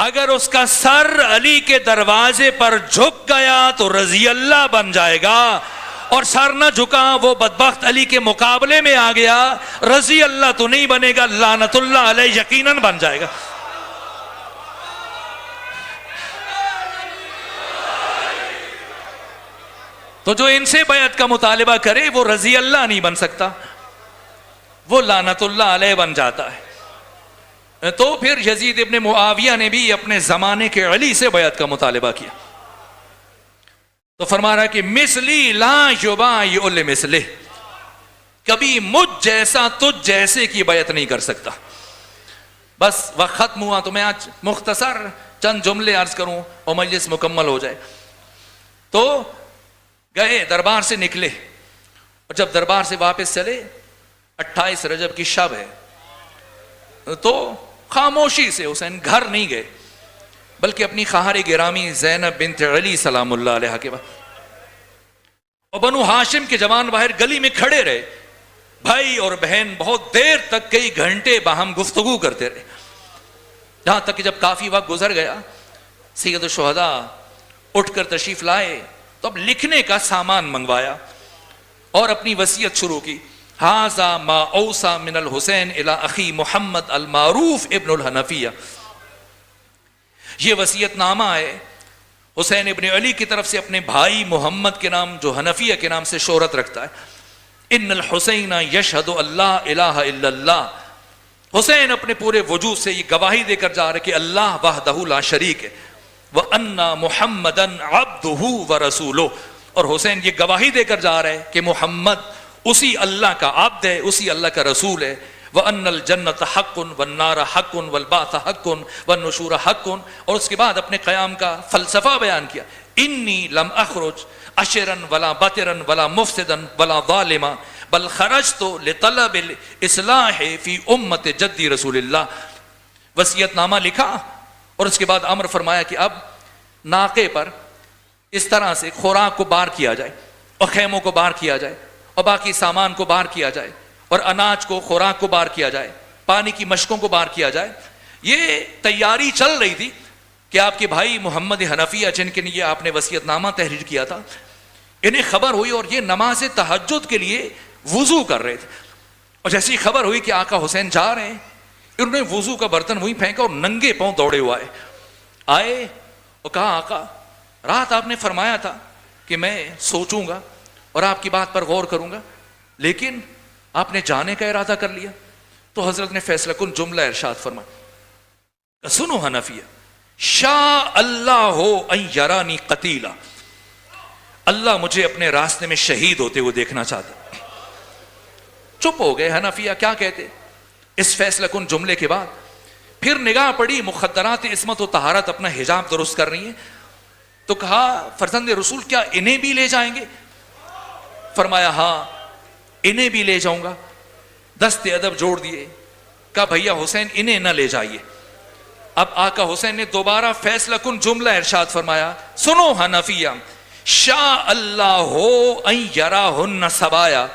اگر اس کا سر علی کے دروازے پر جھک گیا تو رضی اللہ بن جائے گا، اور سر نہ جھکا وہ بدبخت علی کے مقابلے میں آ گیا، رضی اللہ تو نہیں بنے گا، لعنت اللہ علیہ یقیناً بن جائے گا۔ تو جو ان سے بیعت کا مطالبہ کرے وہ رضی اللہ نہیں بن سکتا، وہ لعنت اللہ علیہ بن جاتا ہے۔ تو پھر یزید ابن معاویہ نے بھی اپنے زمانے کے علی سے بیعت کا مطالبہ کیا، تو فرما رہا کہ مثلی لا یبایع لمثلہ، کبھی مجھ جیسا تجھ جیسے کی بیعت نہیں کر سکتا۔ بس وقت ختم ہوا تو میں آج مختصر چند جملے عرض کروں اور مجلس مکمل ہو جائے۔ تو گئے، دربار سے نکلے، اور جب دربار سے واپس چلے، 28 رجب کی شب ہے، تو خاموشی سے حسین گھر نہیں گئے بلکہ اپنی خواہر گرامی زینب بنت علی سلام اللہ علیہ کے بعد، اور بنو ہاشم کے جوان باہر گلی میں کھڑے رہے، بھائی اور بہن بہت دیر تک کئی گھنٹے باہم گفتگو کرتے رہے، جہاں تک کہ جب کافی وقت گزر گیا سید الشہداء اٹھ کر تشریف لائے، تو اب لکھنے کا سامان منگوایا اور اپنی وصیت شروع کی۔ ھذا ما اوصى من الحسین الی اخی محمد المعروف ابن الحنفیہ، یہ وصیت نامہ ہے حسین ابن علی کی طرف سے اپنے بھائی محمد کے نام، جو حنفیہ کے نام سے شہرت رکھتا ہے۔ ان الحسین یشہد اللہ الہ الا اللہ، حسین اپنے پورے وجود سے یہ گواہی دے کر جا رہے کہ اللہ وحدہ لا شریک ہے، وَأَنَّ مُحَمَّدًا عَبْدُهُ وَرَسُولُهُ، اور حسین یہ گواہی دے کر جا رہے کہ محمد اسی اللہ کا عبد ہے، اسی اللہ کا رسول ہے۔ وَأَنَّ الْجَنَّةَ حَقٌّ وَالنَّارَ حَقٌّ وَالْبَعْثَ حَقٌّ وَالنُّشُورَ حَقٌّ، اور اس کے بعد اپنے قیام کا فلسفہ بیان کیا۔ انی لم اخرج عشرا ولا بطرا ولا مفسدا ولا ظالما بل خرجت لطلب الاصلاح فی امت جدی رسول اللہ۔ وصیت نامہ لکھا اور اس کے بعد امر فرمایا کہ اب ناقے پر اس طرح سے خوراک کو بار کیا جائے، اور خیموں کو بار کیا جائے، اور باقی سامان کو بار کیا جائے، اور اناج کو، خوراک کو بار کیا جائے، پانی کی مشکوں کو بار کیا جائے۔ یہ تیاری چل رہی تھی کہ آپ کے بھائی محمد حنفیہ، جن کے لیے آپ نے وصیت نامہ تحریر کیا تھا، انہیں خبر ہوئی اور یہ نماز تہجد کے لیے وضو کر رہے تھے، اور جیسی خبر ہوئی کہ آقا حسین جا رہے ہیں، انہوں نے وضو کا برتن وہیں پھینکا اور ننگے پاؤں دوڑے ہوئے آئے اور کہا آقا رات آپ نے فرمایا تھا کہ میں سوچوں گا اور آپ کی بات پر غور کروں گا، لیکن آپ نے جانے کا ارادہ کر لیا۔ تو حضرت نے فیصلہ کن جملہ ارشاد فرمایا، سنو حنفیہ، شاء اللہ ان یرانی قتیلا، اللہ مجھے اپنے راستے میں شہید ہوتے ہوئے دیکھنا چاہتا، چپ ہو گئے حنفیہ کیا کہتے اس فیصلہ کن جملے کے بعد. پھر نگاہ پڑی مخدرات عصمت و طہارت اپنا حجاب درست کر رہی ہیں, تو کہا فرزند رسول کیا انہیں بھی لے جائیں گے؟ فرمایا ہاں انہیں بھی لے جاؤں گا. دست ادب جوڑ دیے, کہا بھیا حسین انہیں نہ لے جائیے. اب آقا حسین نے دوبارہ فیصلہ کن جملہ ارشاد فرمایا, سنو حنفیہ, شاء اللہ ہو ان یراہن سبایا,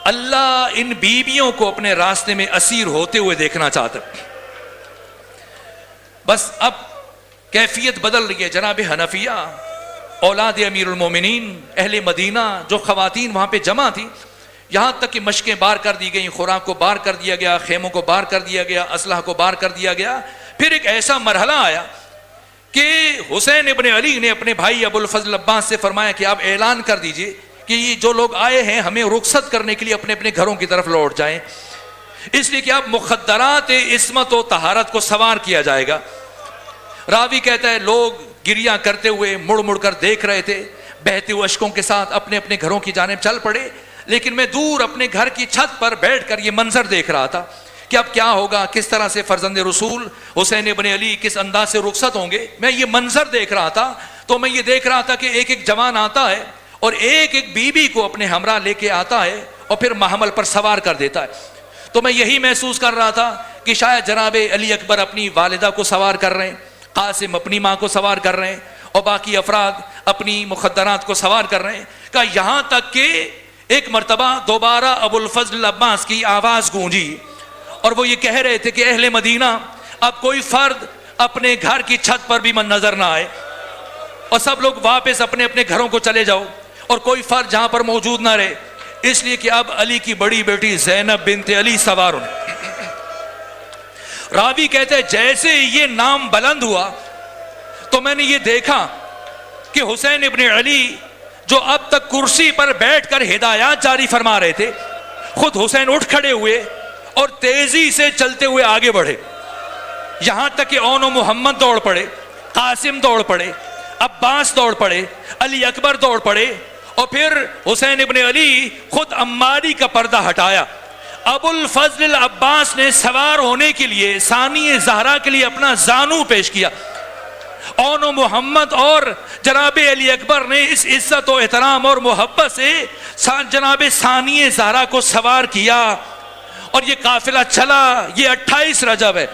اللہ ان بیویوں کو اپنے راستے میں اسیر ہوتے ہوئے دیکھنا چاہتا. بس اب کیفیت بدل رہی ہے. جناب حنفیہ اولاد امیر المومنین اہل مدینہ جو خواتین وہاں پہ جمع تھی, یہاں تک کہ مشقیں بار کر دی گئیں, خوراک کو بار کر دیا گیا, خیموں کو بار کر دیا گیا, اسلحہ کو بار کر دیا گیا. پھر ایک ایسا مرحلہ آیا کہ حسین ابن علی نے اپنے بھائی ابو الفضل عباس سے فرمایا کہ آپ اعلان کر دیجئے کہ یہ جو لوگ آئے ہیں ہمیں رخصت کرنے کے لیے اپنے اپنے گھروں کی طرف لوٹ جائیں, اس لیے کہ اب مخدرات عصمت و طہارت کو سوار کیا جائے گا. راوی کہتا ہے لوگ گریہ کرتے ہوئے مڑ مڑ کر دیکھ رہے تھے, بہتے ہوئے اشکوں کے ساتھ اپنے اپنے گھروں کی جانب چل پڑے. لیکن میں دور اپنے گھر کی چھت پر بیٹھ کر یہ منظر دیکھ رہا تھا کہ اب کیا ہوگا, کس طرح سے فرزند رسول حسین ابن علی کس انداز سے رخصت ہوں گے. میں یہ منظر دیکھ رہا تھا تو میں یہ دیکھ رہا تھا کہ ایک ایک جوان آتا ہے اور ایک ایک بیوی کو اپنے ہمراہ لے کے آتا ہے اور پھر محمل پر سوار کر دیتا ہے. تو میں یہی محسوس کر رہا تھا کہ شاید جناب علی اکبر اپنی والدہ کو سوار کر رہے ہیں, قاسم اپنی ماں کو سوار کر رہے ہیں, اور باقی افراد اپنی مخدرات کو سوار کر رہے ہیں. کہ یہاں تک کہ ایک مرتبہ دوبارہ ابو الفضل عباس کی آواز گونجی اور وہ یہ کہہ رہے تھے کہ اہل مدینہ اب کوئی فرد اپنے گھر کی چھت پر بھی نظر نہ آئے, اور سب لوگ واپس اپنے اپنے گھروں کو چلے جاؤ, اور کوئی فرد جہاں پر موجود نہ رہے, اس لیے کہ اب علی کی بڑی بیٹی زینب بنت علی سوار ہونے. راوی کہتے ہیں جیسے یہ نام بلند ہوا تو میں نے یہ دیکھا کہ حسین ابن علی جو اب تک کرسی پر بیٹھ کر ہدایات جاری فرما رہے تھے, خود حسین اٹھ کھڑے ہوئے اور تیزی سے چلتے ہوئے آگے بڑھے. یہاں تک کہ اون و محمد دوڑ پڑے, قاسم دوڑ پڑے, عباس دوڑ پڑے, علی اکبر دوڑ پڑے, اور پھر حسین ابن علی خود عماری کا پردہ ہٹایا. ابو الفضل عباس نے سوار ہونے کے لیے ثانی زہرا کے لیے اپنا زانو پیش کیا. اون و محمد اور جناب علی اکبر نے اس عزت و احترام اور محبت سے جناب ثانی زہرا کو سوار کیا, اور یہ قافلہ چلا. یہ 28 رجب ہے,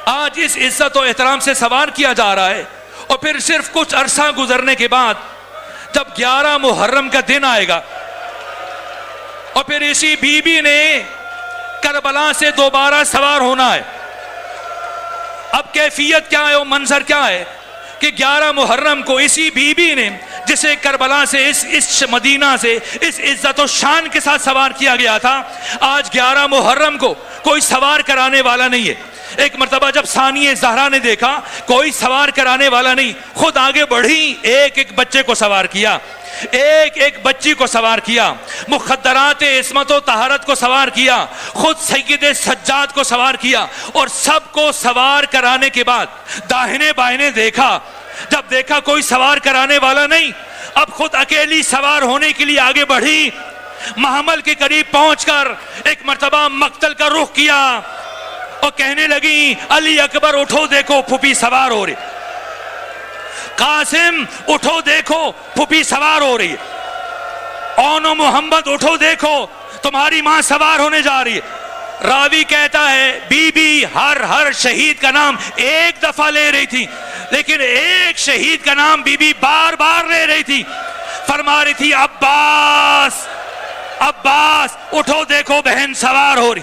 آج اس عزت و احترام سے سوار کیا جا رہا ہے. اور پھر صرف کچھ عرصہ گزرنے کے بعد جب 11 محرم کا دن آئے گا, اور پھر اسی بی بی نے کربلا سے دوبارہ سوار ہونا ہے. اب کیفیت کیا ہے, وہ منظر کیا ہے کہ 11 محرم کو اسی بی بی نے جسے کربلا سے اس مدینہ سے اس عزت و شان کے ساتھ سوار کیا گیا تھا, آج 11 محرم کو کوئی سوار کرانے والا نہیں ہے. ایک مرتبہ جب ثانی زہرا نے دیکھا کوئی سوار کرانے والا نہیں, خود آگے بڑھی, ایک ایک بچے کو سوار کیا, ایک ایک بچی کو سوار کیا, مخدرات عصمت و طہارت کو سوار کیا, خود سید سجاد کو سوار کیا, اور سب کو سوار کرانے کے بعد داہنے بائنے دیکھا. جب دیکھا کوئی سوار کرانے والا نہیں, اب خود اکیلی سوار ہونے کے لیے آگے بڑھی. محمل کے قریب پہنچ کر ایک مرتبہ مقتل کا رخ کیا اور کہنے لگی علی اکبر اٹھو دیکھو پھوپھی سوار ہو رہی, قاسم اٹھو دیکھو پھوپھی سوار ہو رہی ہے, اون و محمد اٹھو دیکھو تمہاری ماں سوار ہونے جا رہی ہے. راوی کہتا ہے بی بی ہر شہید کا نام ایک دفعہ لے رہی تھی, لیکن ایک شہید کا نام بی بی بار بار لے رہی تھی. فرما رہی تھی عباس عباس اٹھو دیکھو بہن سوار ہو رہی.